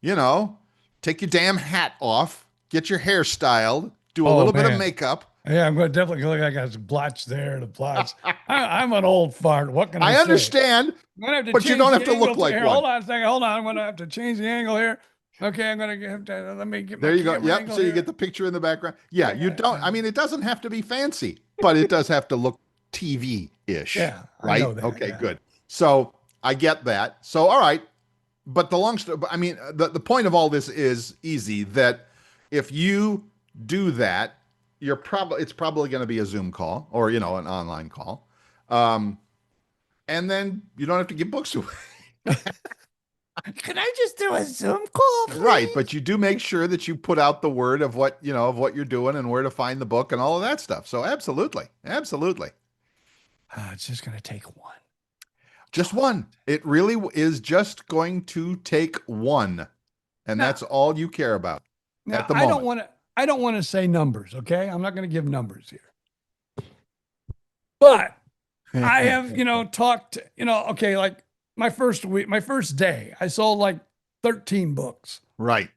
take your damn hat off, get your hair styled, do a little bit of makeup. Yeah, I'm going to definitely look like I got blotch there, the blotch. I'm an old fart. What can I say? I understand, but you don't have to look like one. Hold on a second. Hold on. I'm going to have to change the angle here. Okay, I'm going to have to, let me get there you go. Yep. So here. you get the picture in the background. Yeah, you don't. I mean, it doesn't have to be fancy, but it does have to look TV-ish. Yeah. Right. I know that, okay, good. So I get that. So, all right. But the point of all this is easy, that if you do that, it's probably going to be a Zoom call or, an online call. And then you don't have to give books away. Can I just do a Zoom call, please? Right, but you do make sure that you put out the word of what you're doing and where to find the book and all of that stuff. So absolutely. It's just going to take one. Just one. It really is just going to take one. And that's all you care about at the moment. I don't want to say numbers, okay? I'm not going to give numbers here. But I have, talked, okay, like my first day, I sold like 13 books. Right.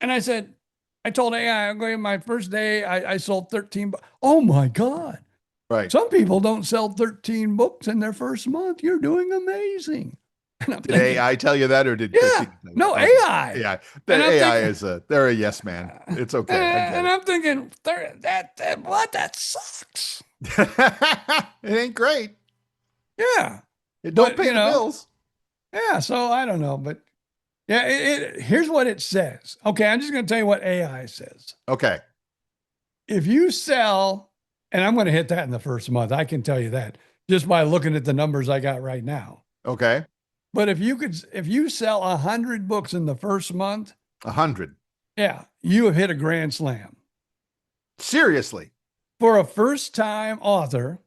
And I told AI, I'm going, my first day, I sold 13 books. Oh my God. Right. Some people don't sell 13 books in their first month. You're doing amazing. Did AI tell you that, or did Christy? No, AI. Yeah, AI they're a yes man. It's okay. And I'm thinking that sucks. It ain't great. Yeah, it don't pay the bills. Yeah, so I don't know, but yeah, here's what it says. Okay, I'm just going to tell you what AI says. Okay, if you sell, and I'm going to hit that in the first month, I can tell you that just by looking at the numbers I got right now. Okay. But if you sell 100 books in the first month, 100, yeah, you have hit a grand slam. Seriously, for a first-time author,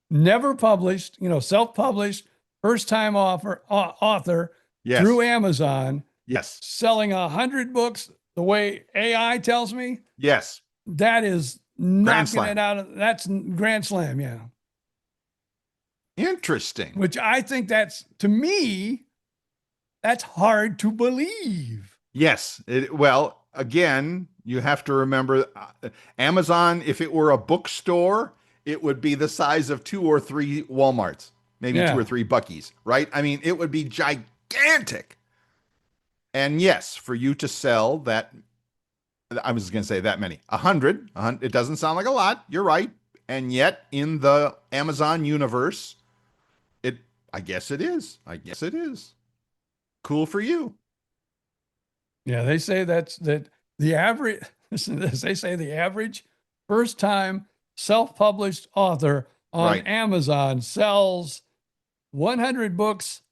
never published, self-published, first-time author through Amazon. Yes, selling 100 books the way AI tells me. Yes, that is knocking it out of. That's grand slam. Yeah. Interesting. which I think to me, that's hard to believe. Yes. Well, again, you have to remember Amazon, if it were a bookstore, it would be the size of 2 or 3 Walmarts, maybe Yeah. 2 or 3 Buc-ee's, right? I mean, it would be gigantic. And yes, for you to sell that, I was going to say that many, 100, it doesn't sound like a lot. You're right. And yet in the Amazon universe, I guess it is. Cool for you. Yeah, they say that the average, listen to this, they say the average first-time self-published author on Right. Amazon sells 100 books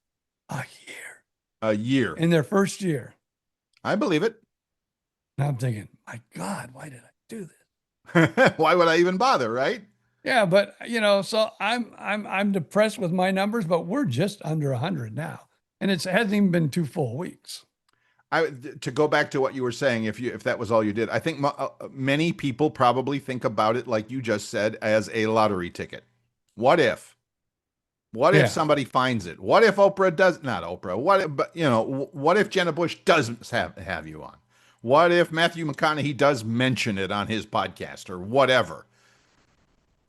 a year in their first year. I believe it. Now I'm thinking, my God, why did I do this? Why would I even bother, right? Yeah, but so I'm depressed with my numbers, but we're just under 100 now, and it hasn't even been 2 full weeks. To go back to what you were saying, if that was all you did, I think many people probably think about it like you just said, as a lottery ticket. What if? What if somebody finds it? What if Oprah does not Oprah? What if Jenna Bush doesn't have you on? What if Matthew McConaughey does mention it on his podcast or whatever?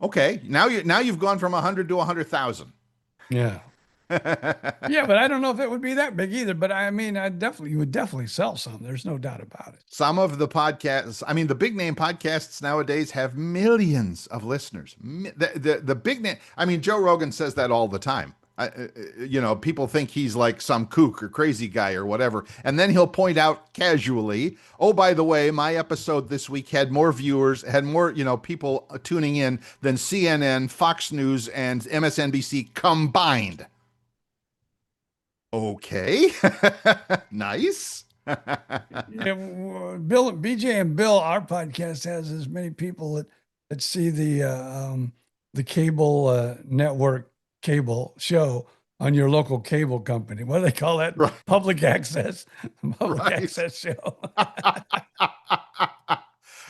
Okay, now you've gone from 100 to 100,000. Yeah. Yeah, but I don't know if it would be that big either. But I mean, you would definitely sell some. There's no doubt about it. Some of the podcasts, I mean, the big name podcasts nowadays have millions of listeners. The big name, I mean, Joe Rogan says that all the time. People think he's like some kook or crazy guy or whatever. And then he'll point out casually, oh, by the way, my episode this week had more viewers, had more, people tuning in than CNN, Fox News, and MSNBC combined. Okay. Nice. Yeah, Bill, BJ and Bill, our podcast has as many people that see the cable network cable show on your local cable company. What do they call that? Right. Public access Right. access show.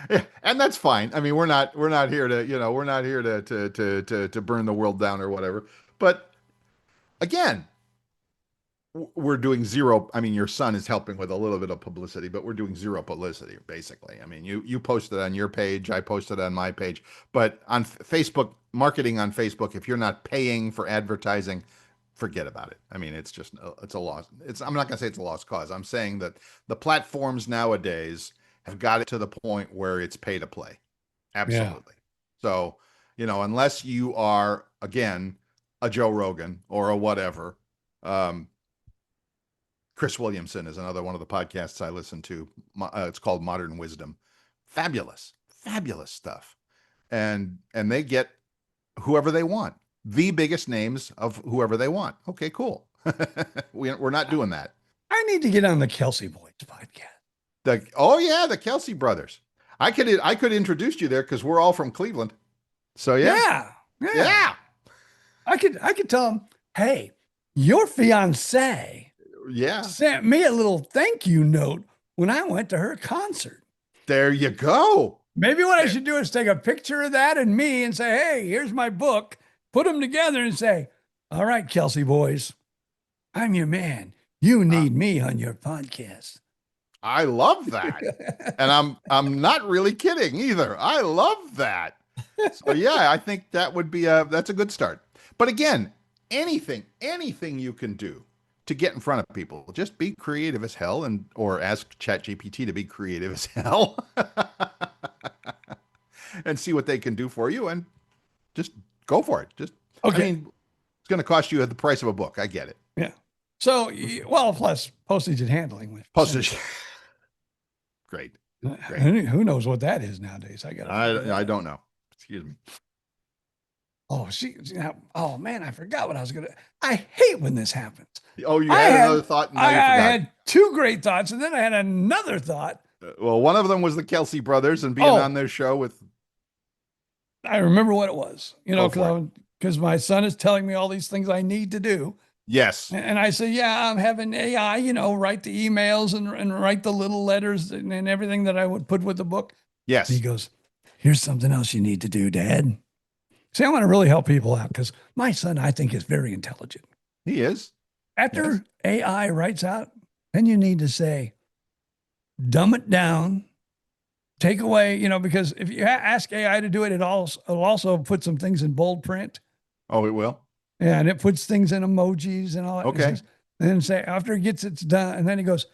Yeah, and that's fine. I mean, we're not here to, we're not here to burn the world down or whatever. But again, we're doing zero. I mean, your son is helping with a little bit of publicity, but we're doing zero publicity, basically. I mean, you posted on your page, I posted on my page, but on Facebook, marketing on Facebook, if you're not paying for advertising, forget about it. I mean, it's a loss. I'm not going to say it's a lost cause. I'm saying that the platforms nowadays have got it to the point where it's pay to play. Absolutely. Yeah. So, unless you are, again, a Joe Rogan or a whatever, Chris Williamson is another one of the podcasts I listen to. It's called Modern Wisdom. Fabulous stuff. And they get whoever they want, the biggest names of whoever they want. Okay, cool. We're not doing that. I need to get on the Kelsey Boys podcast. The Kelsey brothers. I could introduce you there because we're all from Cleveland. So yeah. I could tell them, hey, your fiance sent me a little thank you note when I went to her concert. There you go. Maybe what I should do is take a picture of that and me and say, hey, here's my book, put them together and say, all right, Kelsey Boys, I'm your man. You need me on your podcast. I love that. And I'm not really kidding either. I love that. So yeah, I think that would be that's a good start. But again, anything you can do to get in front of people, just be creative as hell or ask ChatGPT to be creative as hell and see what they can do for you and just go for it. Okay. I mean, it's going to cost you the price of a book. I get it. Yeah. So, plus postage and handling. Postage. Great. Who knows what that is nowadays? I don't know. Excuse me. Oh man, I forgot what I was going to. I hate when this happens. Oh, you had another thought? And now you forgot. I had 2 great thoughts, and then I had another thought. Well, one of them was the Kelsey brothers and being on their show with. I remember what it was, because my son is telling me all these things I need to do. Yes. And I say, yeah, I'm having AI, write the emails and write the little letters and everything that I would put with the book. Yes. And he goes, here's something else you need to do, Dad. See, I want to really help people out because my son, I think, is very intelligent. He is. After AI writes out, then you need to say, dumb it down, take away, because if you ask AI to do it, it'll also put some things in bold print. Oh, it will? Yeah, and it puts things in emojis and all that. Okay. And then say, after it gets it's done, and then he goes,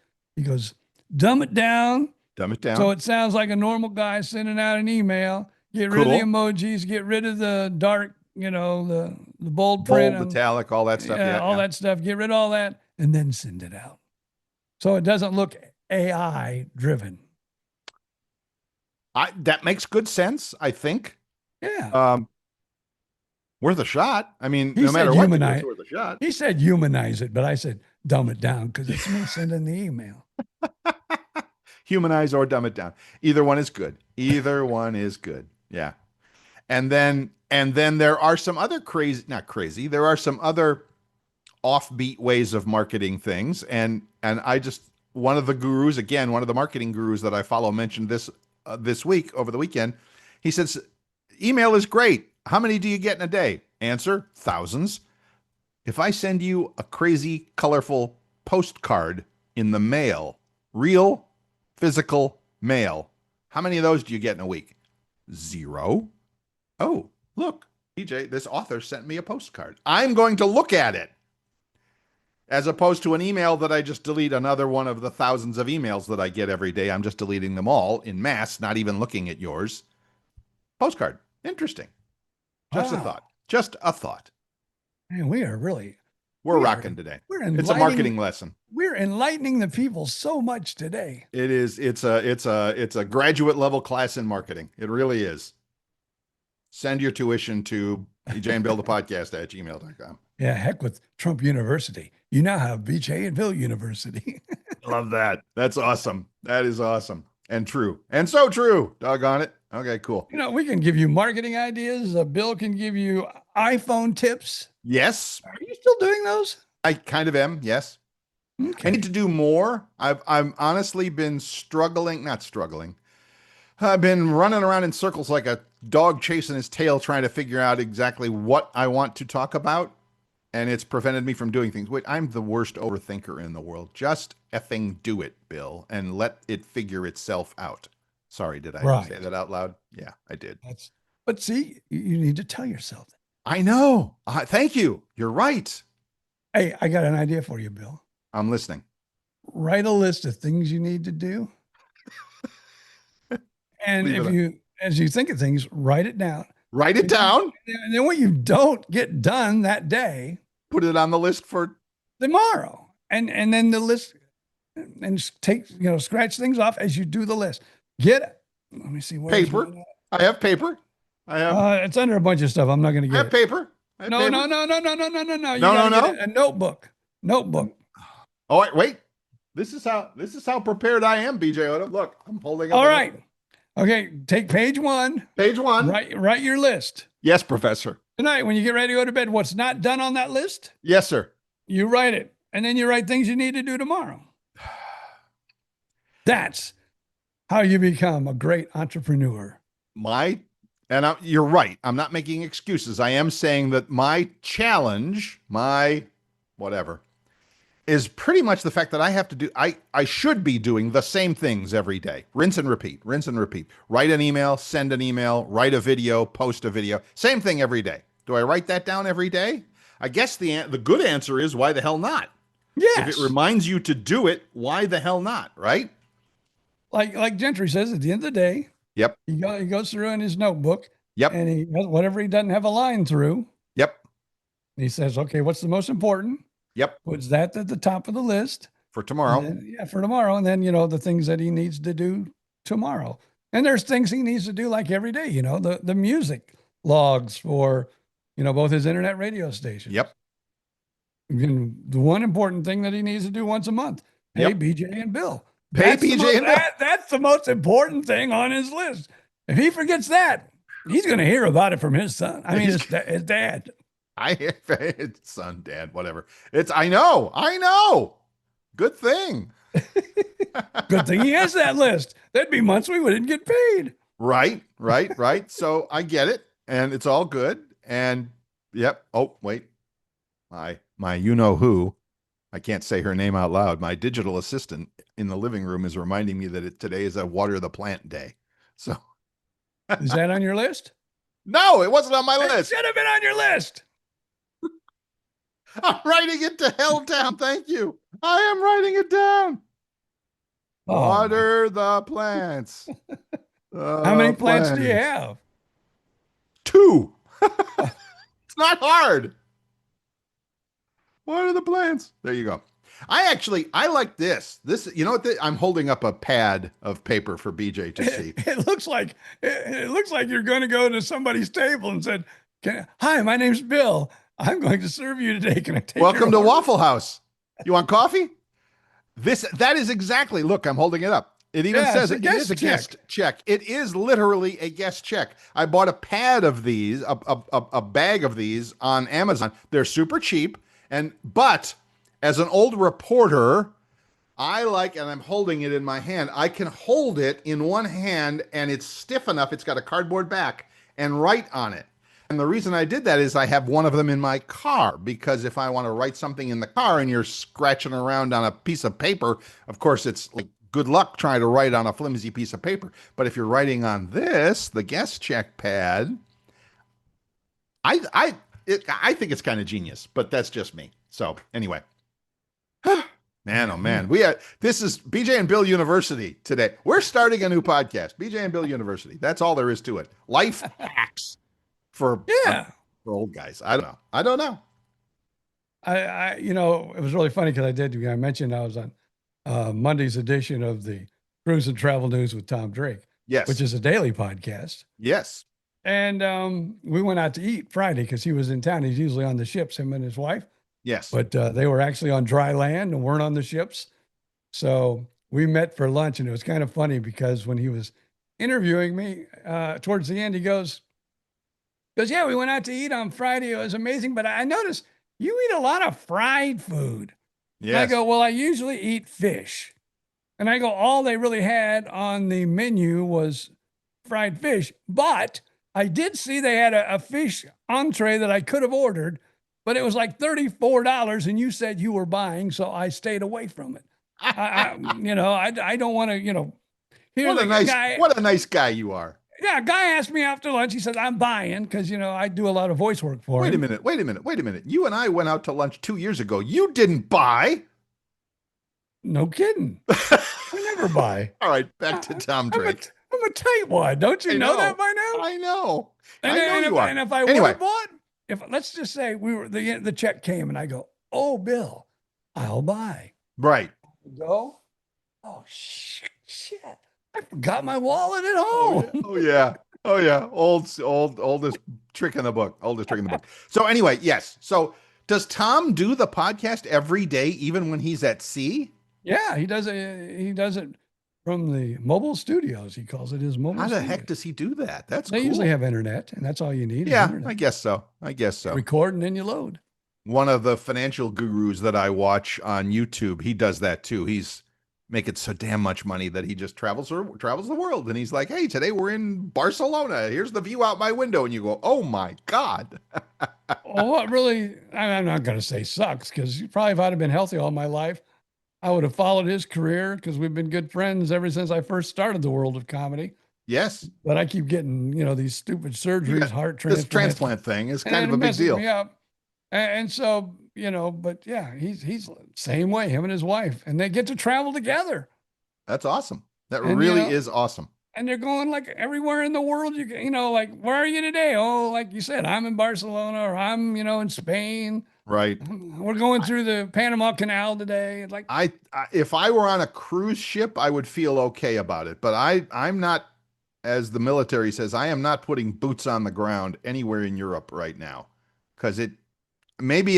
dumb it down. Dumb it down. So it sounds like a normal guy sending out an email. Get rid of the emojis, get rid of the dark, the bold print. Bold, italic, all that stuff. Yeah, all that stuff. Get rid of all that and then send it out. So it doesn't look AI driven. That makes good sense, I think. Yeah. Worth a shot. I mean, He no said matter what, humanize- it's worth a shot. He said humanize it, but I said dumb it down because it's me sending the email. Humanize or dumb it down. Either one is good. Either one is good. Yeah. And then there are some other not crazy. There are some other offbeat ways of marketing things. And I just, one of the marketing gurus that I follow mentioned this week over the weekend. He says, email is great. How many do you get in a day? Answer, thousands. If I send you a crazy, colorful postcard in the mail, real, physical mail, how many of those do you get in a week? 0. Oh, look, PJ, this author sent me a postcard. I'm going to look at it. As opposed to an email that I just delete, another one of the thousands of emails that I get every day. I'm just deleting them all in mass, not even looking at yours. Postcard. Interesting. Just a thought. Just a thought. Man, we're rocking today. It's a marketing lesson. We're enlightening the people so much today. It is. It's a graduate level class in marketing. It really is. Send your tuition to bjandbillthepodcast@gmail.com. Yeah, heck with Trump University. You now have BJ and Bill University. Love that. That's awesome. That is awesome. And true. And so true. Doggone it. Okay, cool. We can give you marketing ideas. Bill can give you iPhone tips. Yes. Are you still doing those? I kind of am. Yes. Okay. I need to do more. I've honestly been not struggling. I've been running around in circles like a dog chasing his tail, trying to figure out exactly what I want to talk about. And it's prevented me from doing things. Wait, I'm the worst overthinker in the world. Just effing do it, Bill, and let it figure itself out. Sorry, did I say that out loud? Yeah, I did. But see, you need to tell yourself that. I know. Thank you. You're right. Hey, I got an idea for you, Bill. I'm listening. Write a list of things you need to do. And as you think of things, write it down. Write it down. And then what you don't get done that day, put it on the list for tomorrow. And then the list, and take, scratch things off as you do the list. Let me see. Paper. I have paper. I have. It's under a bunch of stuff. I'm not going to get I have paper. No. You No. A notebook. Oh, wait. This is how prepared I am, BJ Odom. Look, I'm holding up. All right. Okay, take page 1. Page 1. Write your list. Yes, Professor. Tonight, when you get ready to go to bed, what's not done on that list? Yes, sir. You write it, and then you write things you need to do tomorrow. That's how you become a great entrepreneur. You're right. I'm not making excuses. I am saying that my challenge, my whatever, is pretty much the fact that I have to do, I should be doing the same things every day. Rinse and repeat. Write an email, send an email, write a video, post a video. Same thing every day. Do I write that down every day? I guess the good answer is why the hell not? Yes. If it reminds you to do it, why the hell not, right? Like Gentry says, at the end of the day, yep. He goes through in his notebook. Yep. And he has whatever he doesn't have a line through. Yep. He says, okay, what's the most important? Yep. Puts that at the top of the list. For tomorrow. For tomorrow. And then, the things that he needs to do tomorrow. And there's things he needs to do like every day, the music logs for, both his internet radio stations. Yep. The one important thing that he needs to do once a month. Hey, BJ and Bill. That's the most important thing on his list. If he forgets that, he's going to hear about it from his son. I mean, his dad. It's son, dad, whatever. I know. Good thing. Good thing he has that list. There'd be months we wouldn't get paid. Right. So I get it. And it's all good. And yep. Oh, wait. My you know who, I can't say her name out loud. My digital assistant in the living room is reminding me that today is a water the plant day. So Is that on your list? no, it wasn't on my It list. should have been on your list. I'm writing it to hell down. Thank you. I am writing it down. Water the plants. How many plants do you have? 2. It's not hard. Water the plants. There you go. I like this. You know what? I'm holding up a pad of paper for BJ to see. It looks like you're going to go to somebody's table and said, "Hi, my name's Bill. I'm going to serve you today. Can I take Welcome your to order?" Waffle House. You want coffee? That is exactly. Look, I'm holding it up. It even says it is a guest check. It is literally a guest check. I bought a pad of these, a bag of these on Amazon. They're super cheap, but as an old reporter, I like, and I'm holding it in my hand. I can hold it in one hand, and it's stiff enough. It's got a cardboard back and write on it. And the reason I did that is I have one of them in my car, because if I want to write something in the car and you're scratching around on a piece of paper, of course, it's like good luck trying to write on a flimsy piece of paper. But if you're writing on the guest check pad, I think it's kind of genius, but that's just me. So anyway, man, oh man, this is BJ and Bill University today. We're starting a new podcast, BJ and Bill University. That's all there is to it. Life hacks for old guys. I don't know. It was really funny because I mentioned I was on Monday's edition of the Cruise and Travel News with Tom Drake. Yes. Which is a daily podcast. Yes. And we went out to eat Friday because he was in town. He's usually on the ships, him and his wife. Yes. But they were actually on dry land and weren't on the ships. So we met for lunch, and it was kind of funny because when he was interviewing me, towards the end, he goes, yeah, we went out to eat on Friday. It was amazing. But I noticed you eat a lot of fried food. Yes. And I go, well, I usually eat fish. And I go, all they really had on the menu was fried fish. But I did see they had a fish entree that I could have ordered, but it was like $34, and you said you were buying, so I stayed away from it. I don't want to, what a nice guy you are. Yeah, a guy asked me after lunch. He said, I'm buying because, I do a lot of voice work for him. Wait a minute. You and I went out to lunch 2 years ago. You didn't buy. No kidding. I never buy. All right, back to Tom Drake. I'm a tight one. Don't you know that by now? I know. And if I would have bought, let's just say the check came and I go, oh, Bill, I'll buy. Right. Go. Oh, shit. I forgot my wallet at home. Oh yeah. Oldest trick in the book. So anyway, yes. So does Tom do the podcast every day, even when he's at sea? Yeah, he does it from the mobile studios. He calls it his mobile. How the studio. heck does he do that? They cool. Usually have internet, and that's all you need. Yeah, I guess so. Record and then you load. One of the financial gurus that I watch on YouTube, he does that too. He's making so damn much money that he just travels the world, and he's like, hey, today we're in Barcelona. Here's the view out my window, and you go, oh my God. Well, what really, I'm not going to say sucks, because probably if I'd have been healthy all my life, I would have followed his career, because we've been good friends ever since I first started the world of comedy. Yes. But I keep getting, these stupid surgeries, heart transplants. This transplant thing is kind of a big deal. Me up. And so, but yeah, he's same way, him and his wife, and they get to travel together. That's awesome. That really is awesome. And they're going like everywhere in the world. Like, where are you today? Oh, like you said, I'm in Barcelona, or I'm, in Spain. Right. We're going through the Panama Canal today. Like, I if I were on a cruise ship, I would feel okay about it. But I'm not, as the military says, I am not putting boots on the ground anywhere in Europe right now, because maybe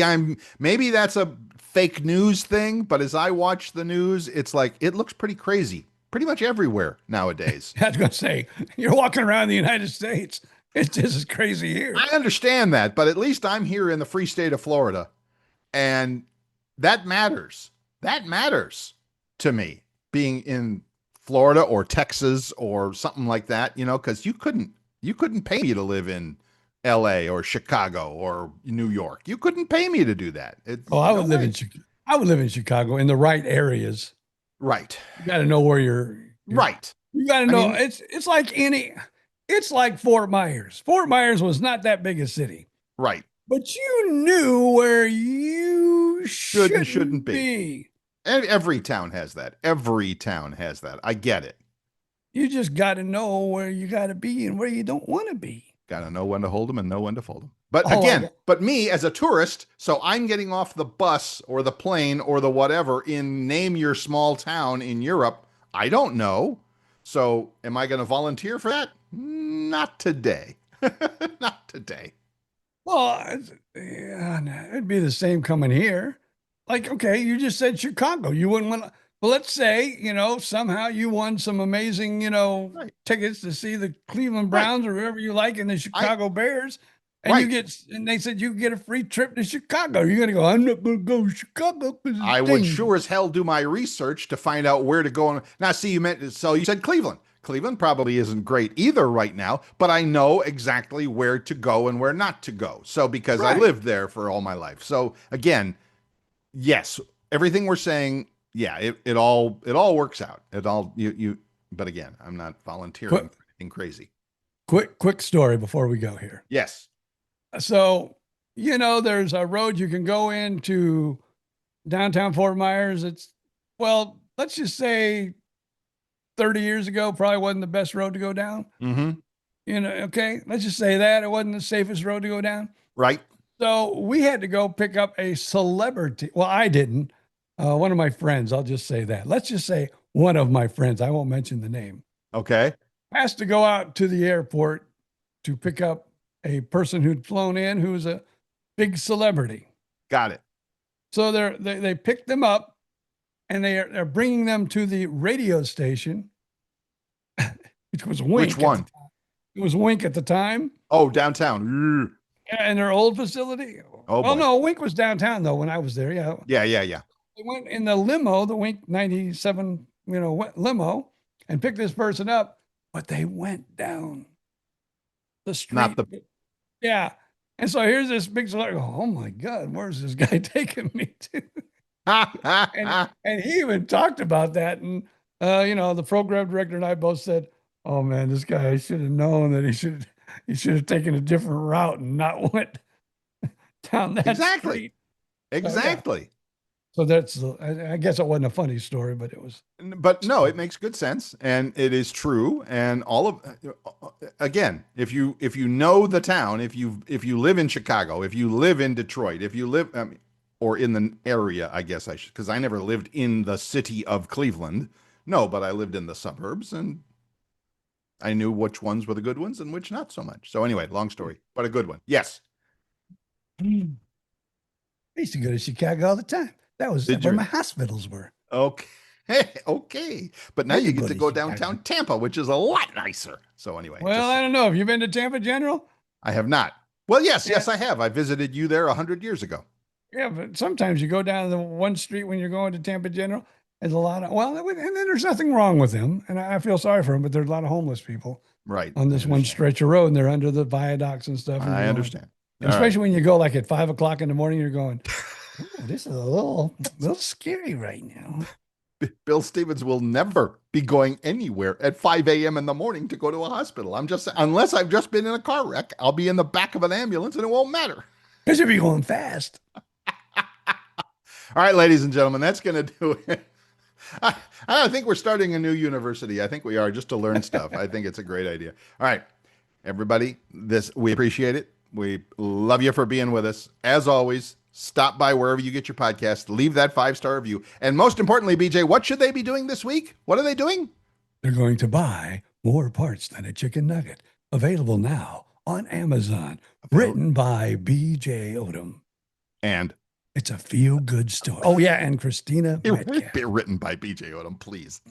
that's a fake news thing, but as I watch the news, it's like, it looks pretty crazy pretty much everywhere nowadays. I was going to say, you're walking around the United States. It's just as crazy here. I understand that, but at least I'm here in the free state of Florida, and that matters. That matters to me, being in Florida or Texas or something like that, because you couldn't pay me to live in LA or Chicago or New York. You couldn't pay me to do that. Oh, I would No live way. in Chicago. I would live in Chicago in the right areas. Right. You got to know where you're Right. you got to I know mean, it's like Fort Myers. Fort Myers was not that big a city, right. but you knew where you Shouldn't shouldn't be. be. Every town has that. Every town has that. I get it. You just got to know where you got to be and where you don't want to be. Got to know when to hold them and know when to fold them. But Oh, again, but me as a tourist, so I'm getting off the bus or the plane or the whatever in name your small town in Europe. I don't know. So am I going to volunteer for that? Not today. Not today. well, it'd be the same coming here. Like, okay, you just said Chicago. You wouldn't want to. Well, let's say, somehow you won some amazing, Right. tickets to see the Cleveland Right. Browns or whoever you like in the Chicago Bears. And Right. and they said you get a free trip to Chicago. You're going to go, I'm not going to go to Chicago because I would sure as hell do my research to find out where to go. Now, see, so you said Cleveland. Cleveland probably isn't great either right now, but I know exactly where to go and where not to go. So because I Right. lived there for all my life. So again, yes, everything we're saying, yeah, it all works out. It all but again, I'm not volunteering Quick. for anything crazy. Quick story before we go here. Yes. So, there's a road you can go into downtown Fort Myers. Well, let's just say 30 years ago, probably wasn't the best road to go down. Mm-hmm. Okay, let's just say that it wasn't the safest road to go down. Right. So we had to go pick up a celebrity. Well, I didn't. One of my friends, I'll just say that. Let's just say one of my friends, I won't mention the name, Okay. has to go out to the airport to pick up a person who'd flown in who's a big celebrity. Got it. So they picked them up and they're bringing them to the radio station, which was Wink. Which one? It was Wink at the time. Oh, downtown. In their old facility. Oh, well, boy. no, Wink was downtown though when I was there. Yeah. Yeah. They went in the limo, the Wink 97, limo, and picked this person up, but they went down the street. Not the Yeah. And so here's this big celebrity. Oh my God, where's this guy taking me to? And he even talked about that. And, the program director and I both said, oh man, this guy should have known that he should have taken a different route and not went down that Exactly. street. Exactly. So I guess it wasn't a funny story, but it was. But no, it makes good sense, and it is true. And all of again, if you know the town, if you live in Chicago, if you live in Detroit, if you live or in the area, I guess I should, because I never lived in the city of Cleveland. No, but I lived in the suburbs, and I knew which ones were the good ones and which not so much. So anyway, long story, but a good one. Yes. I used to go to Chicago all the time. That was Did where you? my hospitals were. Okay. Okay. But now you get to go downtown Tampa, which is a lot nicer. So anyway. Well, I don't know. Have you been to Tampa General? I have not. Well, yes, Yeah. I have. I visited you there 100 years ago. Yeah, but sometimes you go down the one street when you're going to Tampa General. There's a lot of, and then there's nothing wrong with them. And I feel sorry for them, but there's a lot of homeless people Right. on this I one understand. stretch of road and they're under the viaducts and stuff. I understand. And All especially when you go like at 5 o'clock in the morning, you're going, "Ooh, this is a little scary right now." Bill Stevens will never be going anywhere at 5 a.m. in the morning to go to a hospital. Unless I've just been in a car wreck, I'll be in the back of an ambulance and it won't matter. Because you'll be going fast. All right, ladies and gentlemen, that's going to do it. I think we're starting a new university. I think we are, just to learn stuff. I think it's a great idea. All right, everybody, we appreciate it. We love you for being with us. As always, stop by wherever you get your podcast. Leave that 5-star review. And most importantly, BJ, what should they be doing this week? What are they doing? They're going to buy More Parts Than a Chicken Nugget. Available now on Amazon. Written by B.J. Odom. And It's a feel-good story. Oh, yeah, and Christina Metcalf. be written by BJ Odom, please.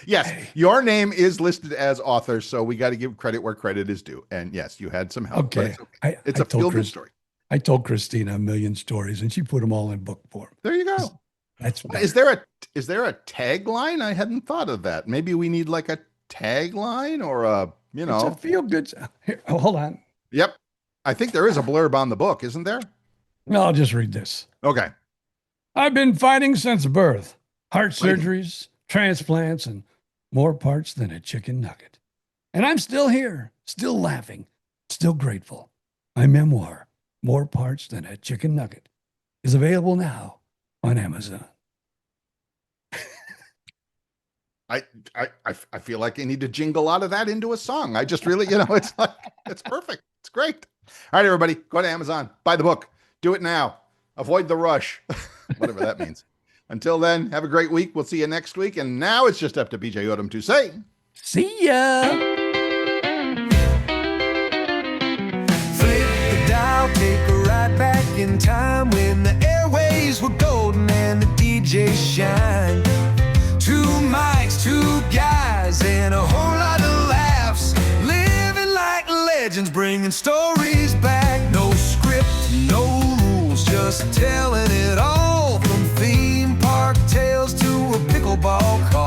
Yes, your name is listed as author, so we got to give credit where credit is due. And yes, you had some help. but Okay. It's, okay. It's I a told feel-good Chris- story. I told Christina a million stories, and she put them all in book form. There you go. That's Is there a tagline? I hadn't thought of that. Maybe we need like a tagline or a It's a feel-good. Here, hold on. Yep. I think there is a blurb on the book, isn't there? I'll just read this. Okay. I've been fighting since birth. Heart Wait. surgeries, transplants, and more parts than a chicken nugget. And I'm still here, still laughing, still grateful. My memoir, More Parts Than a Chicken Nugget, is available now on Amazon. I feel like I need to jingle out of that into a song. I just really, it's like, it's perfect. It's great. All right, everybody, go to Amazon, buy the book, do it now. Avoid the rush, whatever that means. Until then, have a great week. We'll see you next week. And now it's just up to BJ Odom to say, see ya. Flip the dial, take a ride back in time when the airways were golden and the DJ shined. 2 mics, 2 guys, and a whole lot of laughs. Living like legends, bringing stories back. No script, no rules, just telling it all. From theme park tales to a pickleball call.